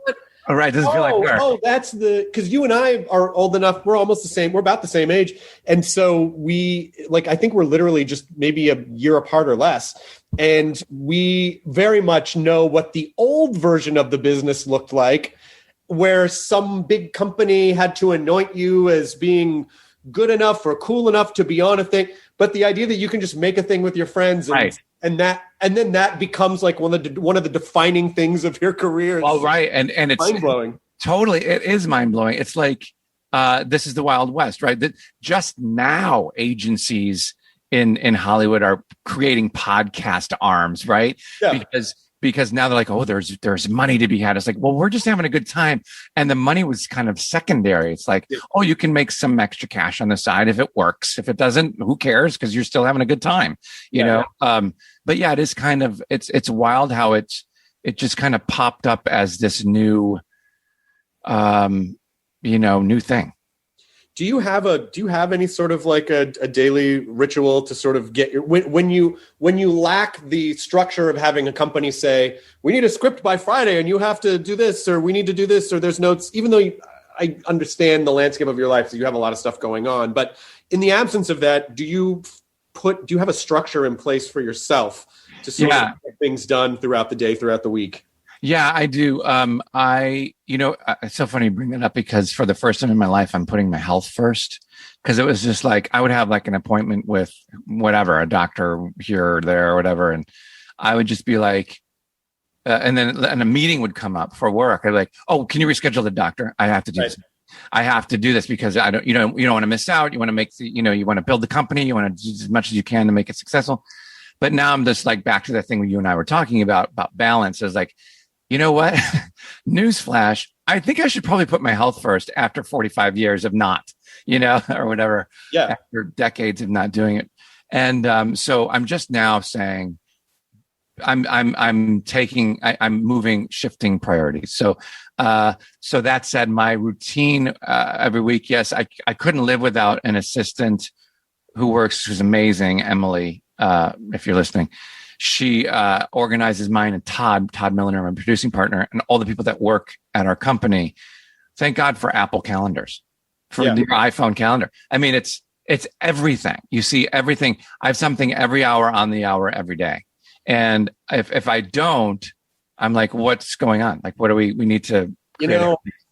All right. Doesn't feel like work. That's because you and I are old enough. We're almost the same. We're about the same age. And so I think we're literally just maybe a year apart or less. And we very much know what the old version of the business looked like, where some big company had to anoint you as being good enough or cool enough to be on a thing. But the idea that you can just make a thing with your friends and then that becomes like one of the defining things of your career. Well, right. And it's mind-blowing. Totally. It is mind-blowing. It's like, this is the Wild West, right? That just now agencies in Hollywood are creating podcast arms, right? Yeah. Because now they're like, there's money to be had. It's like, well, we're just having a good time. And the money was kind of secondary. It's like, you can make some extra cash on the side if it works. If it doesn't, who cares? Because you're still having a good time, you know? But yeah, it is kind of, it's wild how it just kind of popped up as this new, new thing. Do you have any sort of like a daily ritual to sort of get your, when you lack the structure of having a company say, we need a script by Friday and you have to do this, or we need to do this, or there's notes, even though I understand the landscape of your life, so you have a lot of stuff going on, but in the absence of that, do you have a structure in place for yourself to sort of get things done throughout the day, throughout the week? Yeah, I do. It's so funny you bring that up because for the first time in my life, I'm putting my health first, because it was just like, I would have like an appointment with whatever, a doctor here or there or whatever. And I would just be like, and a meeting would come up for work. I'd be like, oh, can you reschedule the doctor? I have to do this. I have to do this because you don't want to miss out. You want to make you want to build the company. You want to do as much as you can to make it successful. But now I'm just like back to the thing you and I were talking about balance. Is like, you know what? Newsflash. I think I should probably put my health first after 45 years of not, or whatever. Yeah. After decades of not doing it. And so I'm just now saying I'm shifting priorities. So that said, my routine every week, yes, I couldn't live without an assistant who's amazing, Emily, if you're listening. She organizes mine and Todd Milliner, my producing partner, and all the people that work at our company. Thank God for Apple calendars, for your iPhone calendar. I mean, it's everything. You see everything. I have something every hour on the hour every day. And if I don't, I'm like, what's going on? Like, what do we need to,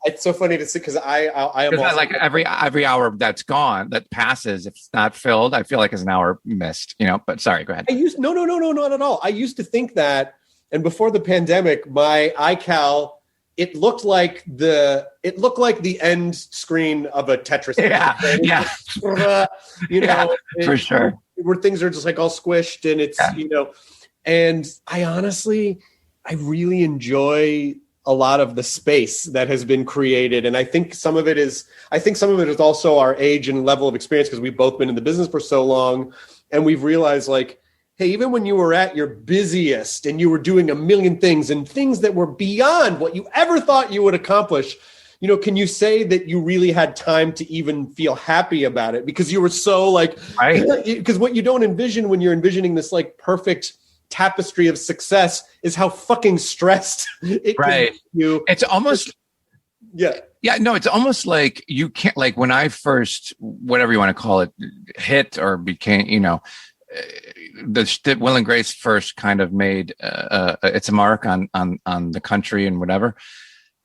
It's so funny to see because I am also, like every hour that's gone, that passes, if it's not filled, I feel like it's an hour missed, but sorry, go ahead. no, not at all. I used to think that, and before the pandemic, my iCal, it looked like the end screen of a Tetris game. Yeah. For sure. Where things are just like all squished, and it's and I really enjoy a lot of the space that has been created. And I think some of it is also our age and level of experience, because we've both been in the business for so long, and we've realized like, hey, even when you were at your busiest and you were doing a million things and things that were beyond what you ever thought you would accomplish, can you say that you really had time to even feel happy about it? Because you were so like, because what you don't envision when you're envisioning this like perfect tapestry of success is how fucking stressed it can make you. It's almost it's almost like you can't, like when I first, whatever you want to call it, hit or became, the Will and Grace first kind of made it's a mark on the country and whatever.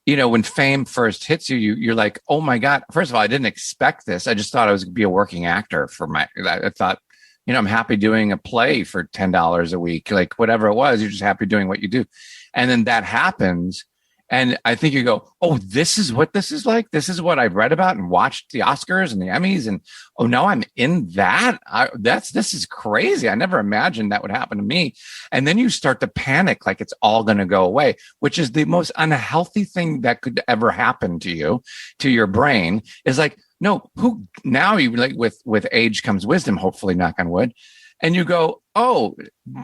When fame first hits you're like, oh my God. First of all, I didn't expect this. I just thought I was going to be a working actor I thought, I'm happy doing a play for $10 a week, like whatever it was. You're just happy doing what you do. And then that happens. And I think you go, oh, this is what this is like. This is what I've read about and watched the Oscars and the Emmys. And oh, now I'm in that. This is crazy. I never imagined that would happen to me. And then you start to panic like it's all going to go away, which is the most unhealthy thing that could ever happen to you, to your brain. Is like, no, now you like with age comes wisdom, hopefully, knock on wood. And you go, oh,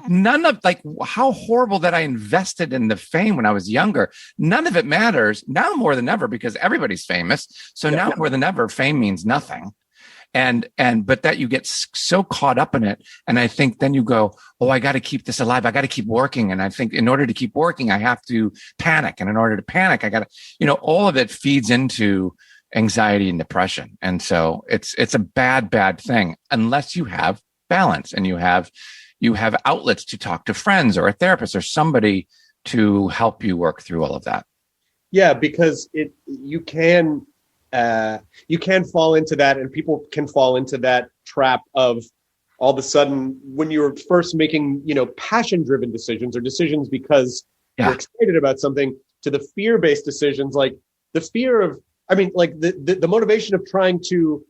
none of like how horrible that I invested in the fame when I was younger. None of it matters now more than ever because everybody's famous. So now more than ever, fame means nothing. But that you get so caught up in it. And I think then you go, oh, I got to keep this alive. I got to keep working. And I think in order to keep working, I have to panic. And in order to panic, I got to, all of it feeds into anxiety and depression. And so it's a bad thing unless you have balance and you have outlets to talk to friends or a therapist or somebody to help you work through all of that. Yeah, because you can fall into that, and people can fall into that trap of all of a sudden when you're first making, passion driven decisions or decisions because you're excited about something, to the fear-based decisions, like the fear of, the motivation of trying to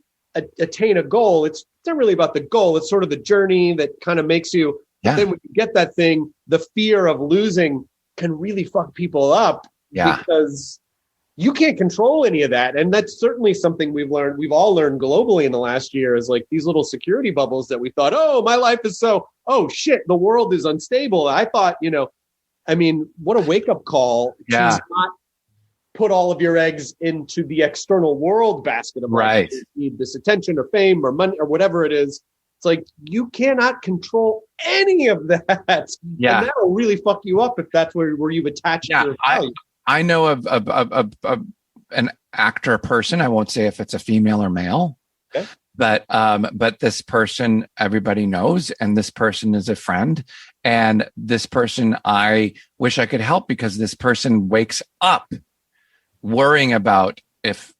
attain a goal. It's not really about the goal. It's sort of the journey that kind of makes you. Yeah. Then when you get that thing, the fear of losing can really fuck people up. Yeah. Because you can't control any of that. And that's certainly something we've all learned globally in the last year, is like these little security bubbles that we thought, oh, my life is oh shit, the world is unstable. I thought, what a wake up call. Yeah. To not put all of your eggs into the external world basket of right. You need this attention or fame or money or whatever it is. It's like you cannot control any of that. Yeah. And that will really fuck you up if that's where you've attached your value. I know of an actor person. I won't say if it's a female or male, okay. But this person everybody knows, and this person is a friend, and this person I wish I could help because this person wakes up worrying about if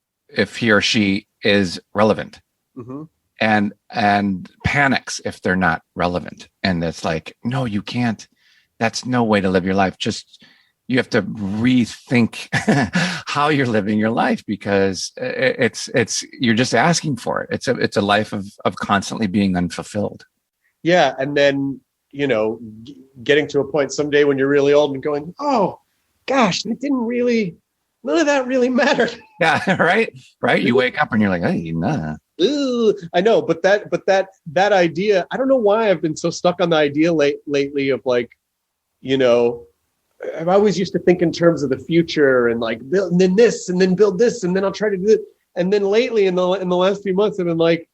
he or she is relevant, mm-hmm. and panics if they're not relevant. And it's like, no, you can't. That's no way to live your life. Just you have to rethink how you're living your life, because it's you're just asking for it. It's a life of constantly being unfulfilled. Yeah, and then getting to a point someday when you're really old and going, oh gosh, none of that really mattered. Yeah, right. You wake up and you're like, hey, nah. Ooh, I know, but that idea, I don't know why I've been so stuck on the idea lately of like, I've always used to think in terms of the future and like build and then this and then build this and then I'll try to do it. And then lately in the last few months, I've been like,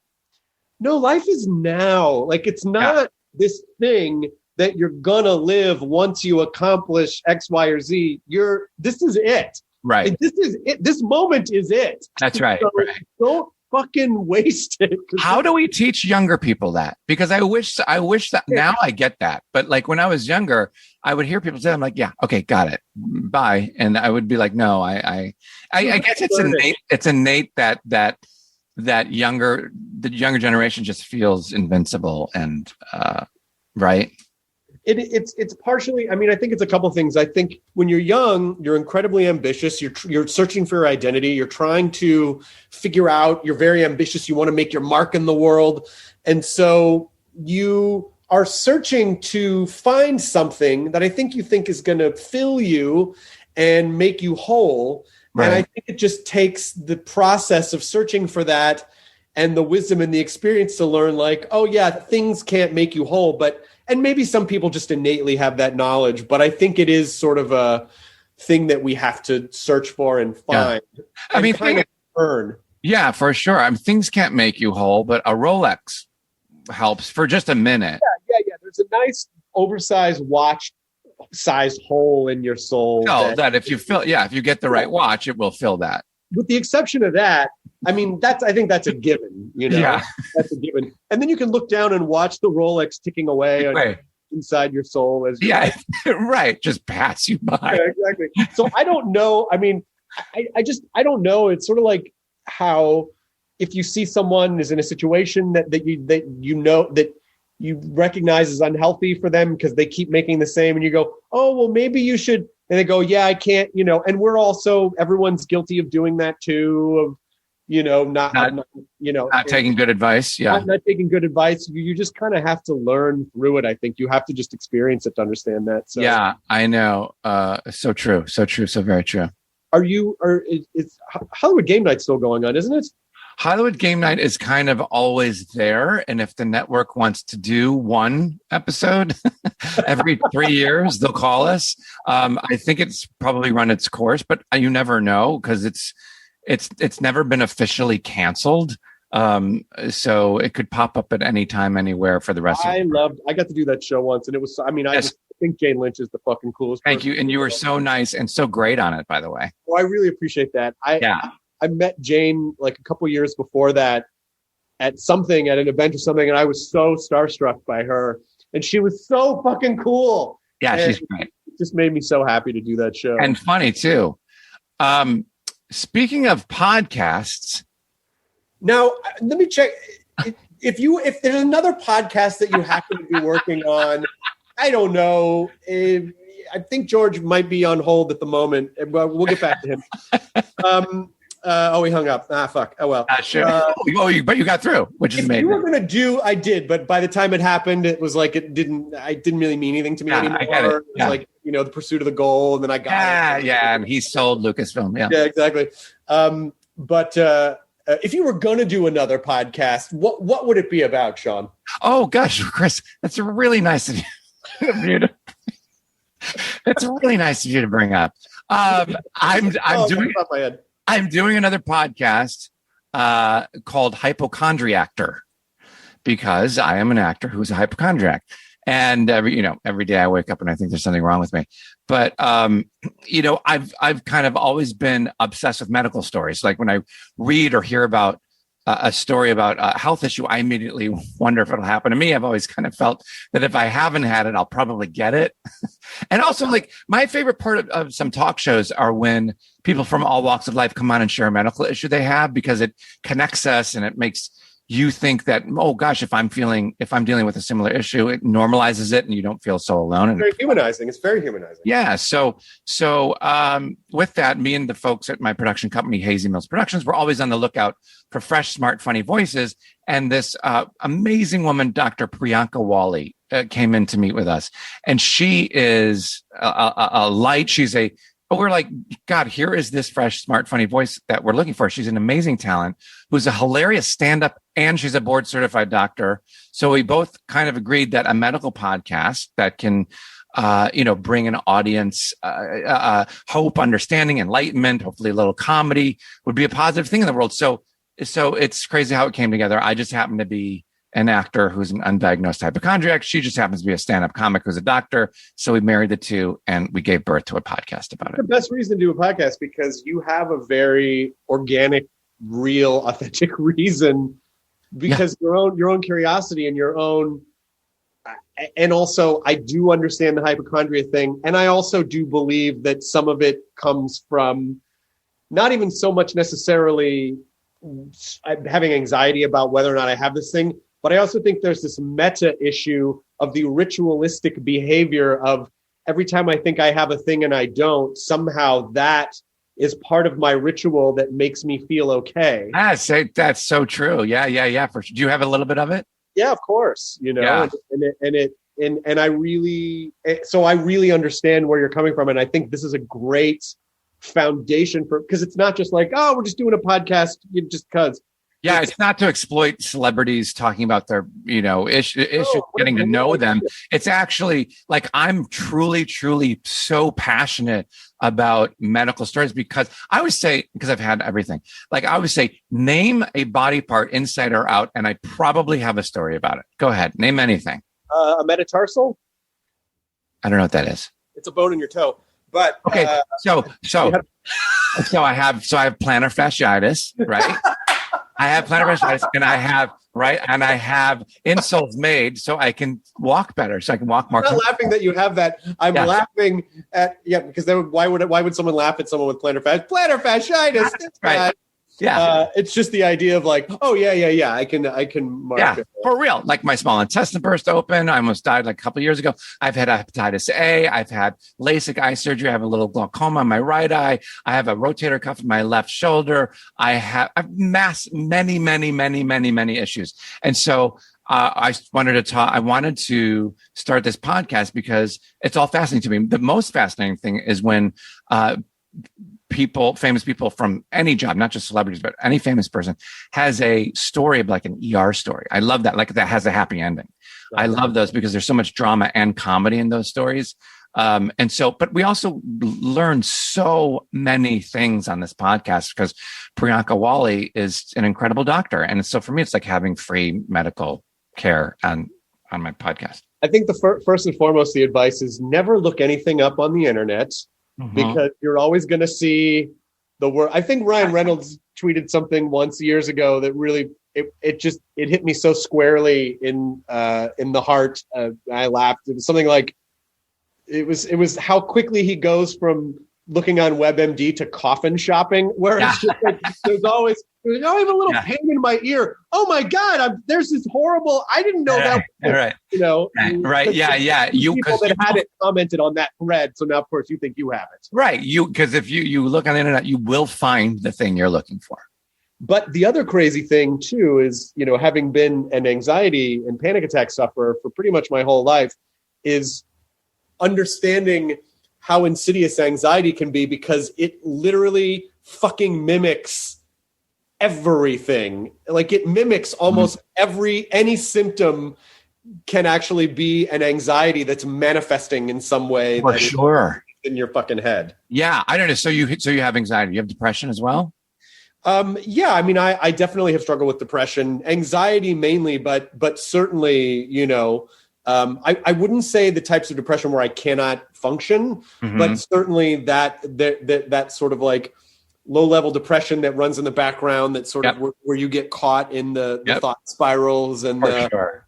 no, life is now. Like it's not this thing that you're gonna live once you accomplish X, Y, or Z. This is it. Right. This is it. This moment is it. That's right. So fucking wasted. How do we teach younger people that? Because I wish that now I get that. But like when I was younger, I would hear people say, I'm like, yeah, okay, got it. Bye. And I would be like, no, I guess it's innate that the younger generation just feels invincible and right. It's partially, I mean, I think it's a couple things. I think when you're young, you're incredibly ambitious. You're searching for your identity. You're trying to figure out, you're very ambitious. You want to make your mark in the world. And so you are searching to find something that I think you think is going to fill you and make you whole. Right. And I think it just takes the process of searching for that and the wisdom and the experience to learn like, oh yeah, things can't make you whole, and maybe some people just innately have that knowledge, but I think it is sort of a thing that we have to search for and find. Yeah. I mean, earn. Yeah, for sure. I mean, things can't make you whole, but a Rolex helps for just a minute. Yeah. There's a nice oversized watch sized hole in your soul. Oh, that if you get the right watch, it will fill that. With the exception of that, I mean, I think that's a given, Yeah. That's a given. And then you can look down and watch the Rolex ticking away inside your soul as right. Just pass you by. Yeah, exactly. So I don't know. I mean, I don't know. It's sort of like how if you see someone is in a situation that you recognize as unhealthy for them because they keep making the same, and you go, oh, well, maybe you should. And they go, yeah, I can't, and we're also, everyone's guilty of doing that too, of, not taking good advice. Yeah. Not taking good advice. You just kind of have to learn through it. I think you have to just experience it to understand that. So yeah, I know. So true. So true. So very true. Is Hollywood Game Night still going on, isn't it? Hollywood Game Night is kind of always there. And if the network wants to do one episode every 3 years, they'll call us. I think it's probably run its course, but you never know because it's never been officially canceled. So it could pop up at any time, anywhere for the rest of it. I got to do that show once and it was, I just think Jane Lynch is the fucking coolest. Thank you. And you were so nice and so great on it, by the way. Oh, I really appreciate that. I met Jane like a couple years before that at an event or something. And I was so starstruck by her and she was so fucking cool. Yeah, and she's great. It just made me so happy to do that show. And funny too. Speaking of podcasts. Now, let me check. If there's another podcast that you happen to be working on, I don't know. I think George might be on hold at the moment, but we'll get back to him. He hung up. Fuck. Oh, well. Sure. But you got through, which is amazing. You were going to I did, but by the time it happened, it was like, it didn't really mean anything to me anymore. I get it. It was like, the pursuit of the goal, and then I got it. Yeah, and he sold Lucasfilm. Yeah, exactly. But if you were going to do another podcast, what would it be about, Sean? Oh, gosh, Chris, that's really nice of you. It's really nice of you to bring up. I'm doing another podcast called HypochondriActor because I am an actor who's a hypochondriac. And every day I wake up and I think there's something wrong with me. But I've kind of always been obsessed with medical stories. Like when I read or hear about a story about a health issue, I immediately wonder if it'll happen to me. I've always kind of felt that if I haven't had it, I'll probably get it. And also, like, my favorite part of some talk shows are when people from all walks of life come on and share a medical issue they have, because it connects us and it makes you think that, oh gosh, if I'm dealing with a similar issue, it normalizes it and you don't feel so alone. And it's very humanizing. Yeah. So with that, me and the folks at my production company, Hazy Mills Productions, we're always on the lookout for fresh, smart, funny voices. And this amazing woman, Dr. Priyanka Wali, came in to meet with us. And she is a light. We're like, God, here is this fresh, smart, funny voice that we're looking for. She's an amazing talent who's a hilarious stand-up, and she's a board certified doctor. So we both kind of agreed that a medical podcast that can, bring an audience hope, understanding, enlightenment, hopefully a little comedy would be a positive thing in the world. So it's crazy how it came together. I just happen to be an actor who's an undiagnosed hypochondriac. She just happens to be a stand-up comic who's a doctor. So we married the two and we gave birth to a podcast about it. The best reason to do a podcast because you have a very organic real, authentic reason, because your own curiosity and your own. And also, I do understand the hypochondria thing. And I also do believe that some of it comes from not even so much necessarily having anxiety about whether or not I have this thing, but I also think there's this meta issue of the ritualistic behavior of every time I think I have a thing and I don't, somehow that is part of my ritual that makes me feel okay. That's so true. Yeah. For sure. Do you have a little bit of it? Yeah, of course. And I really understand where you're coming from. And I think this is a great foundation because it's not just like, oh, we're just doing a podcast just because. Yeah, it's not to exploit celebrities talking about their, issues, getting to know them. It's actually like I'm truly, truly so passionate about medical stories because I always say, because I've had everything, like I always say, name a body part inside or out, and I probably have a story about it. Go ahead, name anything. A metatarsal? I don't know what that is. It's a bone in your toe. But okay, so I have plantar fasciitis, right? I have plantar fasciitis, and I have insoles made so I can walk better, so I can walk more. I'm not laughing that you have that. I'm laughing at because why would someone laugh at someone with plantar fasciitis? That's right. Yeah, it's just the idea of like, oh yeah. I can mark it. For real. Like my small intestine burst open. I almost died like a couple of years ago. I've had hepatitis A. I've had LASIK eye surgery. I have a little glaucoma on my right eye. I have a rotator cuff in my left shoulder. I've many issues. And so I wanted to start this podcast because it's all fascinating to me. The most fascinating thing is when famous people from any job, not just celebrities, but any famous person has a story of like an ER story. I love that. Like that has a happy ending. Right. I love those because there's so much drama and comedy in those stories. But we also learn so many things on this podcast because Priyanka Wali is an incredible doctor. And so for me, it's like having free medical care on my podcast. I think the first and foremost, the advice is never look anything up on the internet. Mm-hmm. Because you're always going to see the word. I think Ryan Reynolds tweeted something once years ago that really it hit me so squarely in the heart. I laughed. It was something like it was how quickly he goes from looking on WebMD to coffin shopping, where it's just like there's always I have a little pain in my ear. Oh my God! There's this horrible. I didn't know that. Right. Right. Yeah. People that had it commented on that thread, so now of course you think you have it. Right. Because if you look on the internet, you will find the thing you're looking for. But the other crazy thing too is, having been an anxiety and panic attack sufferer for pretty much my whole life, is understanding how insidious anxiety can be because it literally fucking mimics everything. Like it mimics almost any symptom can actually be an anxiety that's manifesting in some way. For sure. In your fucking head. Yeah. I don't know. So you have anxiety. You have depression as well? Yeah. I mean, I definitely have struggled with depression, anxiety mainly, but certainly, I wouldn't say the types of depression where I cannot function, but certainly that sort of like low-level depression that runs in the background, that sort of where you get caught in the thought spirals and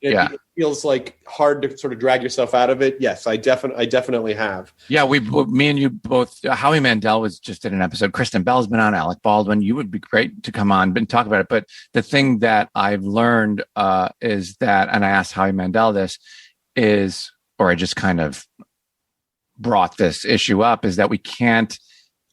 it feels like hard to sort of drag yourself out of it. Yes, I definitely have. Yeah, me and you both. Howie Mandel did an episode. Kristen Bell's been on. Alec Baldwin. You would be great to come on and talk about it. But the thing that I've learned is that, and I asked Howie Mandel this, or I just kind of brought this issue up, is that we can't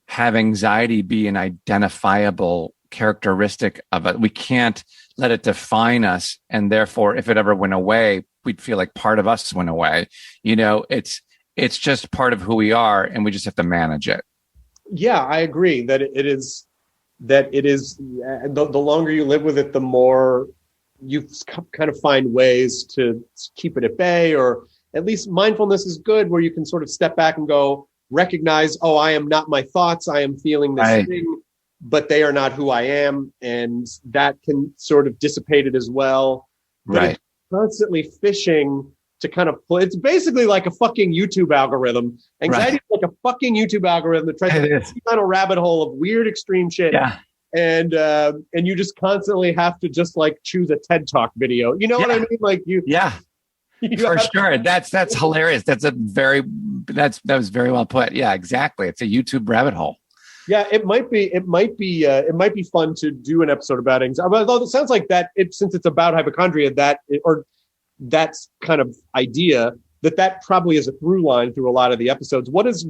have anxiety be an identifiable characteristic of it. We can't let it define us. And therefore, if it ever went away, we'd feel like part of us went away. It's just part of who we are, and we just have to manage it. Yeah, I agree that it is. The longer you live with it, the more you kind of find ways to keep it at bay, or at least mindfulness is good, where you can sort of step back and go, recognize, oh, I am not my thoughts. I am feeling this thing, but they are not who I am. And that can sort of dissipate it as well. But it's constantly fishing to kind of pull. It's basically like a fucking YouTube algorithm. Anxiety is like a fucking YouTube algorithm that tries to get down a rabbit hole of weird extreme shit. Yeah. and you just constantly have to just like choose a TED Talk video. You know what I mean? Like you for sure. That's hilarious. That was very well put. Yeah, exactly. It's a YouTube rabbit hole. Yeah, it might be fun to do an episode about anxiety. Although it sounds like that, since it's about hypochondria, that's kind of idea that probably is a through line through a lot of the episodes. What does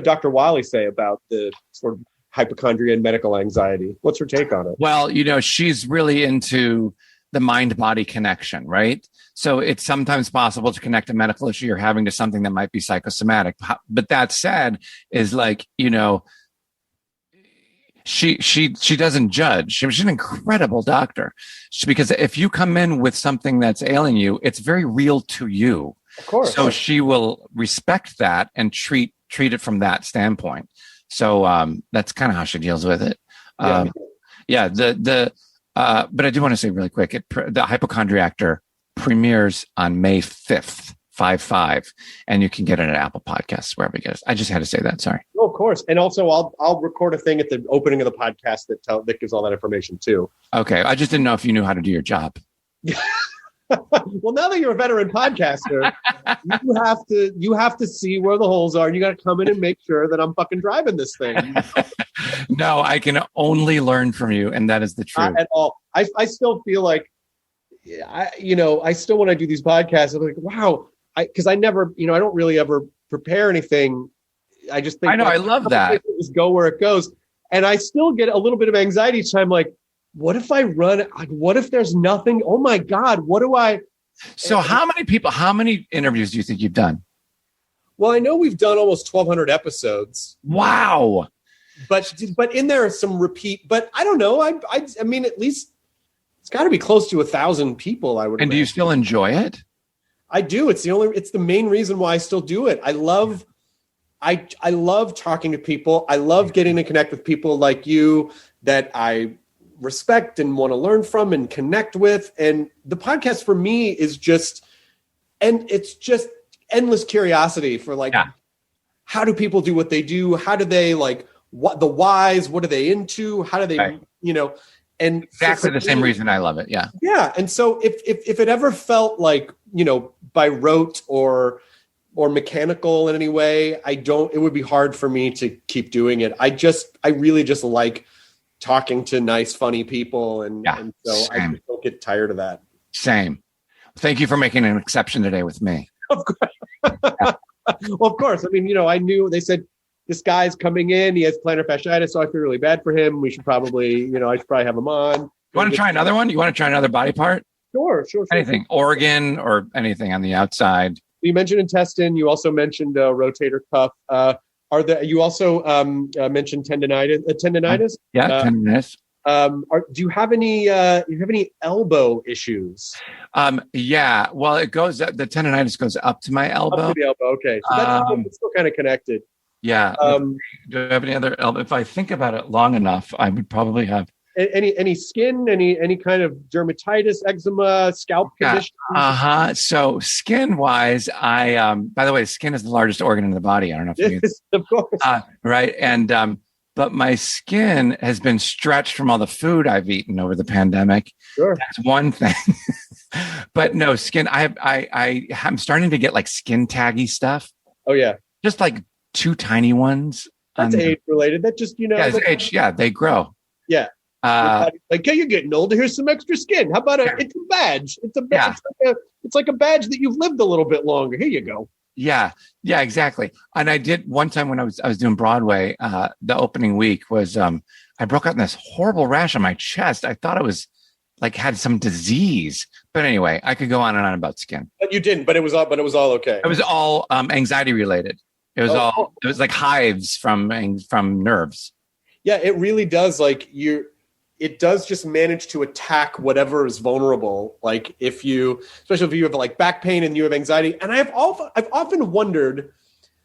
Dr. Wali say about the sort of hypochondria and medical anxiety? What's her take on it? Well, she's really into the mind-body connection, right? So it's sometimes possible to connect a medical issue you're having to something that might be psychosomatic. But that said, is like, she doesn't judge. She's an incredible doctor, because if you come in with something that's ailing you, it's very real to you. Of course. So she will respect that and treat it from that standpoint. So that's kind of how she deals with it. But I do want to say really quick, the HypochondriActor premieres on May 5th. 5/5, and you can get it at Apple Podcasts, wherever you get it. I just had to say that. Sorry. Oh, of course. And also, I'll record a thing at the opening of the podcast that gives all that information too. Okay, I just didn't know if you knew how to do your job. Well, now that you're a veteran podcaster, you have to see where the holes are, and you got to come in and make sure that I'm fucking driving this thing. No, I can only learn from you, and that is the truth. Not at all. I still feel like, I still when I do these podcasts, I'm like, wow. Because I never, I don't really ever prepare anything. I just think I love that. Just go where it goes. And I still get a little bit of anxiety each time. Like, what if I run? Like, what if there's nothing? Oh my God, what do I? So how many interviews do you think you've done? Well, I know we've done almost 1,200 episodes. Wow. But in there are some repeat, but I don't know. I mean, at least it's got to be close to 1,000 people, I would And imagine. do you still enjoy it? I do. It's the main reason why I still do it. I love talking to people. I love getting to connect with people like you that I respect and want to learn from and connect with. And the podcast for me is just endless curiosity for how do people do what they do? How do they what the whys? What are they into? How do they, and exactly the same reason I love it. Yeah. Yeah. And so if it ever felt like, by rote or mechanical in any way, it would be hard for me to keep doing it. I really just like talking to nice, funny people. And so same. I just don't get tired of that. Same. Thank you for making an exception today with me. Of course. Well, of course. I mean, I knew they said, this guy's coming in, he has plantar fasciitis, so I feel really bad for him. We should probably, I should probably have him on. You want to try another one? You want to try another body part? Sure. Anything, organ or anything on the outside. You mentioned intestine. You also mentioned rotator cuff. You also mentioned tendonitis? Yeah, tendonitis. Do you have any elbow issues? Yeah. Well, it goes. The tendonitis goes up to my elbow. Up to the elbow. Okay, so that's still kind of connected. Yeah. Do I have any other elbow? If I think about it long enough, I would probably have any skin, any kind of dermatitis, eczema, scalp conditions. So skin wise, by the way, skin is the largest organ in the body. I don't know if you of course. Right. And but my skin has been stretched from all the food I've eaten over the pandemic. Sure. That's one thing. But no, skin. I'm starting to get like skin taggy stuff. Oh yeah. Just like 2 tiny ones. That's age related. That just, Yeah, it's age. Yeah, they grow. Yeah. Hey, you're getting older. Here's some extra skin. How about it's a badge? It's a badge. Yeah. It's like a badge that you've lived a little bit longer. Here you go. Yeah, exactly. And I did one time when I was doing Broadway. The opening week was I broke out in this horrible rash on my chest. I thought it was had some disease. But anyway, I could go on and on about skin. But you didn't. But it was all okay. It was all anxiety related. It was It was like hives from nerves. Yeah, it really does. It does just manage to attack whatever is vulnerable. Especially if you have back pain and you have anxiety. And I've often wondered,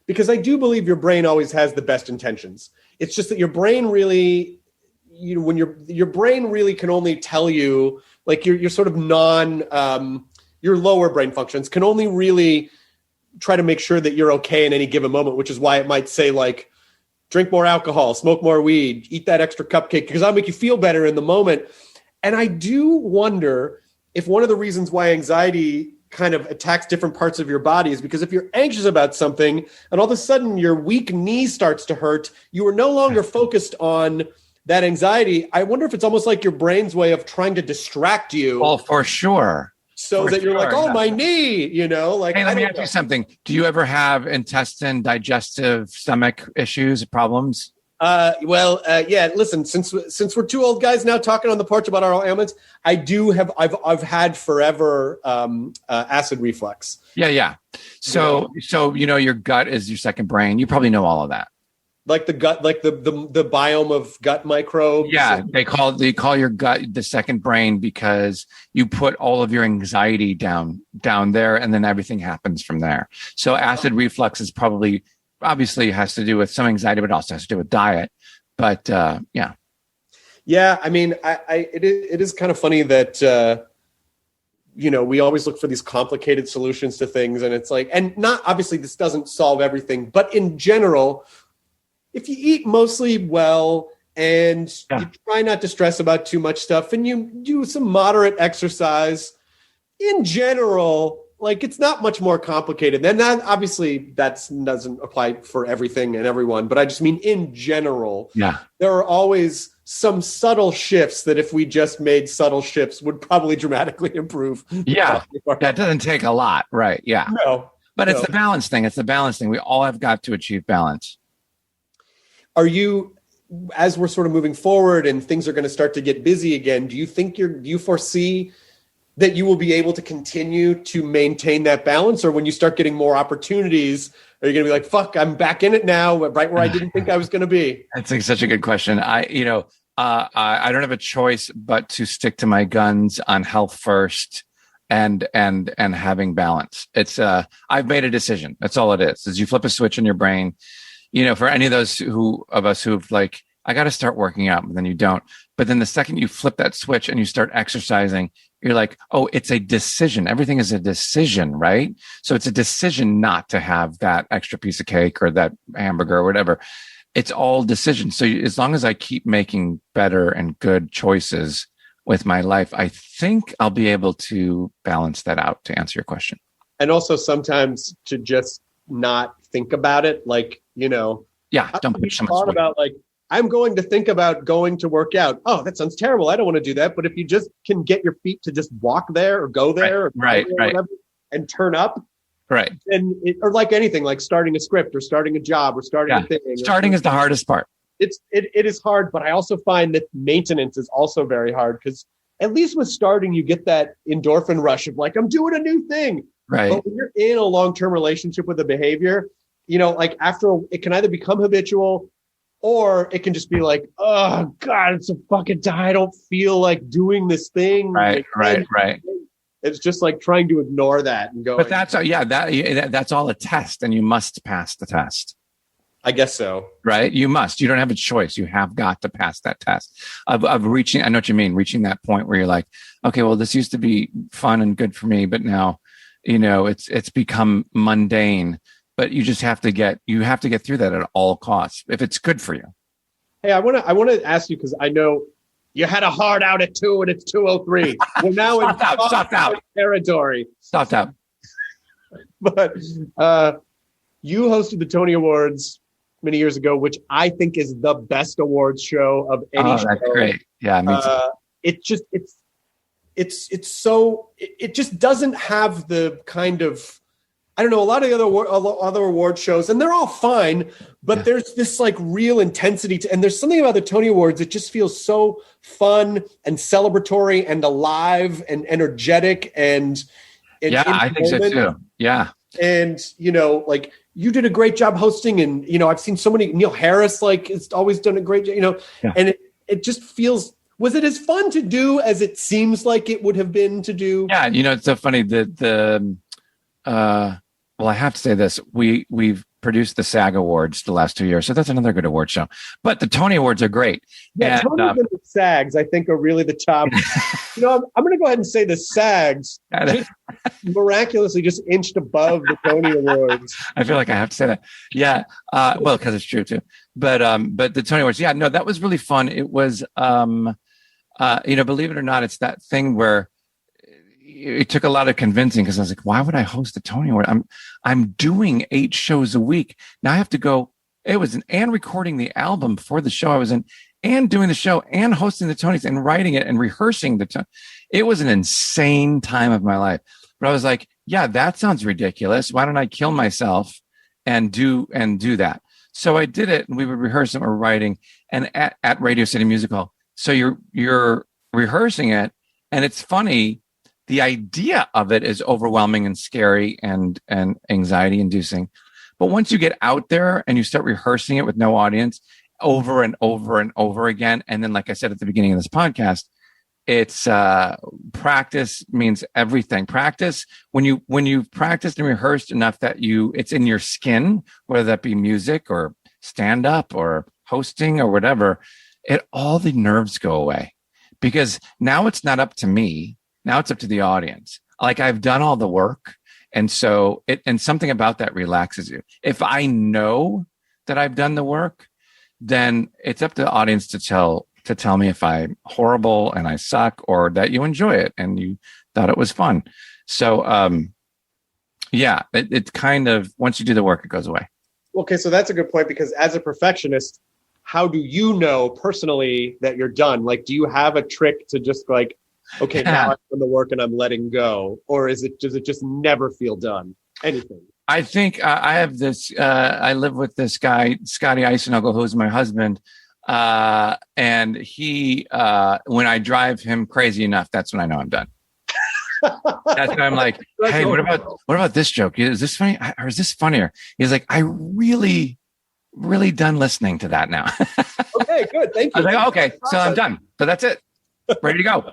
because I do believe your brain always has the best intentions. It's just that your brain really, when your brain really can only tell you, your sort of your lower brain functions can only really try to make sure that you're okay in any given moment, which is why it might say drink more alcohol, smoke more weed, eat that extra cupcake because that'll make you feel better in the moment. And I do wonder if one of the reasons why anxiety kind of attacks different parts of your body is because if you're anxious about something and all of a sudden your weak knee starts to hurt, you are no longer focused on that anxiety. I wonder if it's almost like your brain's way of trying to distract you. Oh, for sure. So that you're like, oh, my knee, you know, like, hey, let me ask you something. Do you ever have intestine, digestive, stomach issues, problems? Yeah, listen, since we're two old guys now talking on the porch about our ailments, I've had forever, acid reflux. Yeah. So, your gut is your second brain. You probably know all of that. Like the gut, like the biome of gut microbes. Yeah, they call your gut the second brain because you put all of your anxiety down there, and then everything happens from there. So acid reflux is probably obviously has to do with some anxiety, but also has to do with diet. But yeah. I mean, it is kind of funny that we always look for these complicated solutions to things, and it's like, and not obviously this doesn't solve everything, but in general, if you eat mostly well and you try not to stress about too much stuff and you do some moderate exercise, in general, like it's not much more complicated. And that obviously that doesn't apply for everything and everyone, but I just mean in general, there are always some subtle shifts that if we just made subtle shifts would probably dramatically improve. Yeah, that doesn't take a lot, right? Yeah. No. But it's the balance thing. It's the balance thing. We all have got to achieve balance. Are you, as we're sort of moving forward and things are going to start to get busy again, do you foresee that you will be able to continue to maintain that balance? Or when you start getting more opportunities, are you going to be like, fuck, I'm back in it now, right where I didn't think I was going to be? That's such a good question. I don't have a choice but to stick to my guns on health first and having balance. It's I've made a decision. That's all it is you flip a switch in your brain. For any of those of us who've like, I got to start working out, but then you don't. But then the second you flip that switch and you start exercising, you're like, oh, it's a decision. Everything is a decision, right? So it's a decision not to have that extra piece of cake or that hamburger or whatever. It's all decision. So as long as I keep making better and good choices with my life, I think I'll be able to balance that out, to answer your question. And also sometimes to just not think about it, like, don't put so much thought about like, I'm going to think about going to work out. Oh, that sounds terrible. I don't want to do that. But if you just can get your feet to just walk there or go there, right, or whatever, and turn up, right, or like anything, like starting a script or starting a job or starting a thing. Starting is the hardest part. It is hard, but I also find that maintenance is also very hard because at least with starting, you get that endorphin rush of like, I'm doing a new thing. Right. But when you're in a long-term relationship with a behavior, like after it can either become habitual or it can just be like, oh God, it's a fucking die. I don't feel like doing this thing. Right. It's just like trying to ignore that and go. But that's that's all a test, and you must pass the test. I guess so. Right? You must. You don't have a choice. You have got to pass that test of reaching. I know what you mean. Reaching that point where you're like, okay, well, this used to be fun and good for me, but now, it's become mundane. But you just have to get through that at all costs if it's good for you. Hey, I want to ask you because I know you had a hard out at 2 and it's 2:03. We're now in stopped out territory. Stopped out. But you hosted the Tony Awards many years ago, which I think is the best awards show of any show. That's great. Yeah, me too. It just doesn't have the kind of, I don't know, a lot of the other award shows, and they're all fine, but there's this like real intensity and there's something about the Tony Awards that just feels so fun and celebratory and alive and energetic and I think so too. Yeah. And, like you did a great job hosting and, I've seen so many, Neil Harris, like it's always done a great job, and it just feels, was it as fun to do as it seems like it would have been to do? Yeah. It's so funny that well, I have to say this. We've produced the SAG Awards the last 2 years, so that's another good award show. But the Tony Awards are great. Yeah, And, Tony and the SAGs, I think, are really the top. I'm going to go ahead and say the SAGs just miraculously just inched above the Tony Awards. I feel like I have to say that. Yeah, well, because it's true too. But the Tony Awards, yeah, no, that was really fun. It was, believe it or not, it's that thing where it took a lot of convincing, because I was like, why would I host the Tony Award? I'm doing 8 shows a week. Now I have to go. It was and recording the album for the show I was in, and doing the show, and hosting the Tonys, and writing it, and rehearsing it was an insane time of my life. But I was like, yeah, that sounds ridiculous. Why don't I kill myself and do that? So I did it, and we would rehearse it or writing, and at Radio City Music Hall. So you're rehearsing it, and it's funny. The idea of it is overwhelming and scary and anxiety inducing. But once you get out there and you start rehearsing it with no audience over and over and over again, and then, like I said at the beginning of this podcast, it's practice means everything. Practice, when you've practiced and rehearsed enough that it's in your skin, whether that be music or stand up or hosting or whatever, all the nerves go away, because now it's not up to me. Now it's up to the audience. Like, I've done all the work. And so and something about that relaxes you. If I know that I've done the work, then it's up to the audience to tell me if I'm horrible and I suck, or that you enjoy it and you thought it was fun. So, it kind of, once you do the work, it goes away. Okay. So that's a good point, because as a perfectionist, how do you know personally that you're done? Like, do you have a trick to just like, okay, now I've done the work and I'm letting go? Or does it just never feel done? Anything? I think I have this, I live with this guy, Scotty Eisenogel, who's my husband. And he, when I drive him crazy enough, that's when I know I'm done. That's when I'm like, hey, what about this joke? Is this funny? Or is this funnier? He's like, I really done listening to that now. Okay, good. Thank you. I was like, okay, so I'm done. So that's it. Ready to go.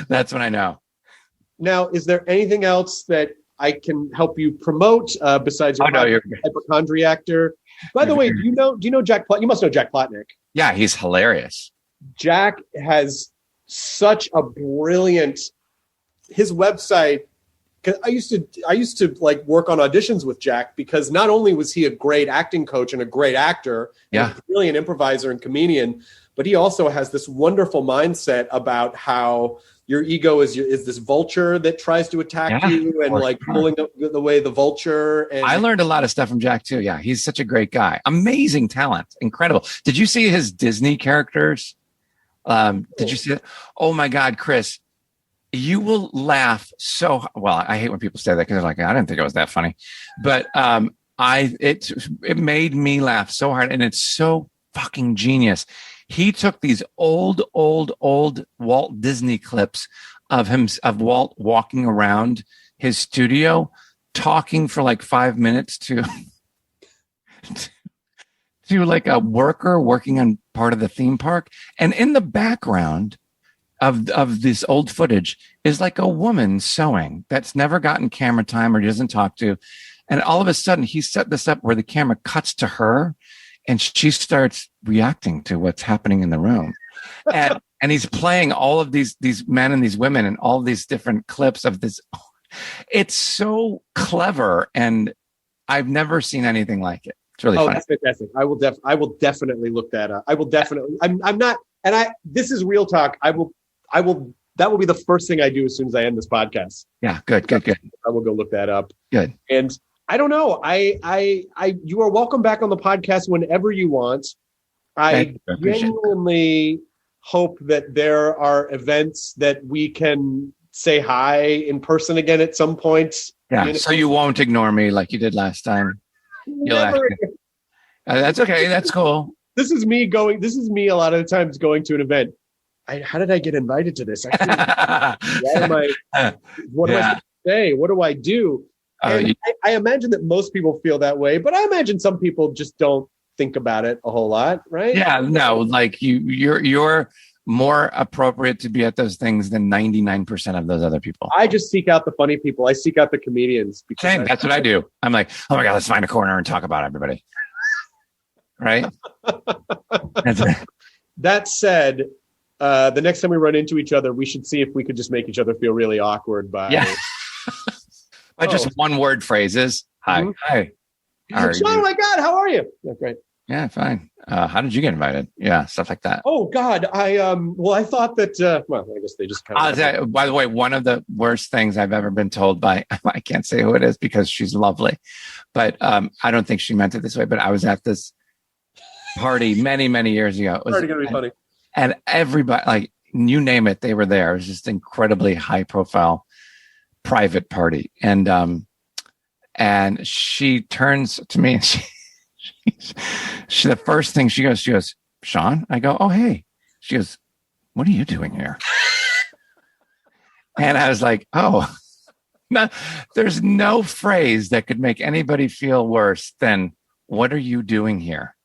That's when I know. Now, is there anything else that I can help you promote besides your HypochondriActor? By the way, do you know Jack? You must know Jack Plotnick. Yeah, he's hilarious. Jack has such a brilliant. His website. I used to like work on auditions with Jack, because not only was he a great acting coach and a great actor, and a brilliant improviser and comedian, but he also has this wonderful mindset about how your ego is this vulture that tries to attack you, and like pulling the way the vulture. And I learned a lot of stuff from Jack too. Yeah, he's such a great guy. Amazing talent. Incredible. Did you see his Disney characters? Did you see it? Oh my God, Chris. You will laugh so well. I hate when people say that, because they're like, I didn't think it was that funny. But it made me laugh so hard, and it's so fucking genius. He took these old Walt Disney clips of Walt walking around his studio, talking for like 5 minutes to like a worker working on part of the theme park. And in the background of this old footage is like a woman sewing that's never gotten camera time or doesn't talk to. And all of a sudden he set this up where the camera cuts to her, and she starts reacting to what's happening in the room. And he's playing all of these men and these women and all these different clips of this. It's so clever, and I've never seen anything like it. It's really funny. That's fantastic. I will definitely look that up. I will definitely. I'm not, and this is real talk. I will. That will be the first thing I do as soon as I end this podcast. Yeah, good. I will go look that up. Good. And I don't know. You are welcome back on the podcast whenever you want. I genuinely hope that there are events that we can say hi in person again at some point. Yeah. So you won't ignore me like you did last time. That's okay. That's cool. This is me a lot of the times going to an event. How did I get invited to this? What am I supposed to say? What do I do? And I imagine that most people feel that way, but I imagine some people just don't think about it a whole lot, right? Yeah, no, like you're more appropriate to be at those things than 99% of those other people. I just seek out the funny people. I seek out the comedians. Same. That's what I do. I'm like, oh my God, let's find a corner and talk about everybody. Right? That said, the next time we run into each other, we should see if we could just make each other feel really awkward by by just one word phrases. Hi. Mm-hmm. Hi. Oh my God, how are you? Yeah, great. Yeah, fine. How did you get invited? Yeah, stuff like that. Oh God, I thought that. Well, I guess they just kind of. By the way, one of the worst things I've ever been told by, I can't say who it is because she's lovely, but I don't think she meant it this way. But I was at this party many years ago. It was gonna be funny. And everybody, like you name it, they were there. It was just incredibly high profile private party. And she turns to me and she the first thing she goes, Sean? I go, oh, hey. She goes, what are you doing here? And I was like, oh, no, there's no phrase that could make anybody feel worse than what are you doing here?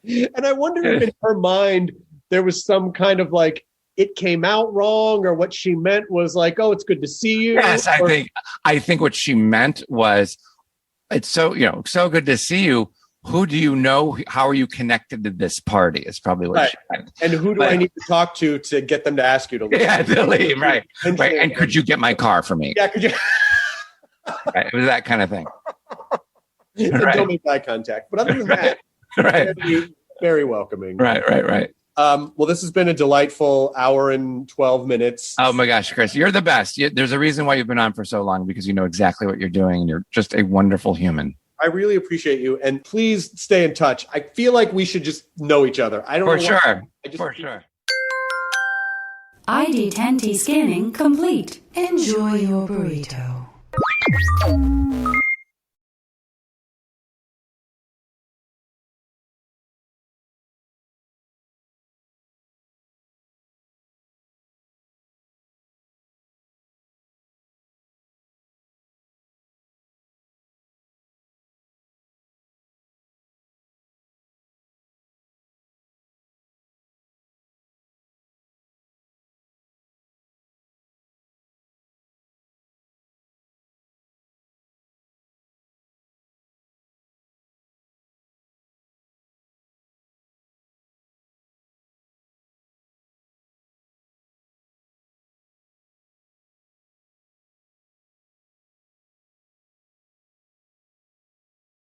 And I wonder if in her mind, there was some kind of like, it came out wrong, or what she meant was like, oh, it's good to see you. Yes, I think what she meant was, it's so good to see you. Who do you know? How are you connected to this party? Is probably what she meant. And who do I need to talk to get them to ask you to leave? Yeah, to leave, right. Right. And could you get my car for me? Yeah, could you? Right. It was that kind of thing. Right. Don't make eye contact. But other than that, right. Very welcoming. Right. Well, this has been a delightful hour and 12 minutes. Oh my gosh, Chris, you're the best. There's a reason why you've been on for so long, because you know exactly what you're doing. And you're just a wonderful human. I really appreciate you. And please stay in touch. I feel like we should just know each other. I don't know. For sure. ID10T scanning complete. Enjoy your burrito.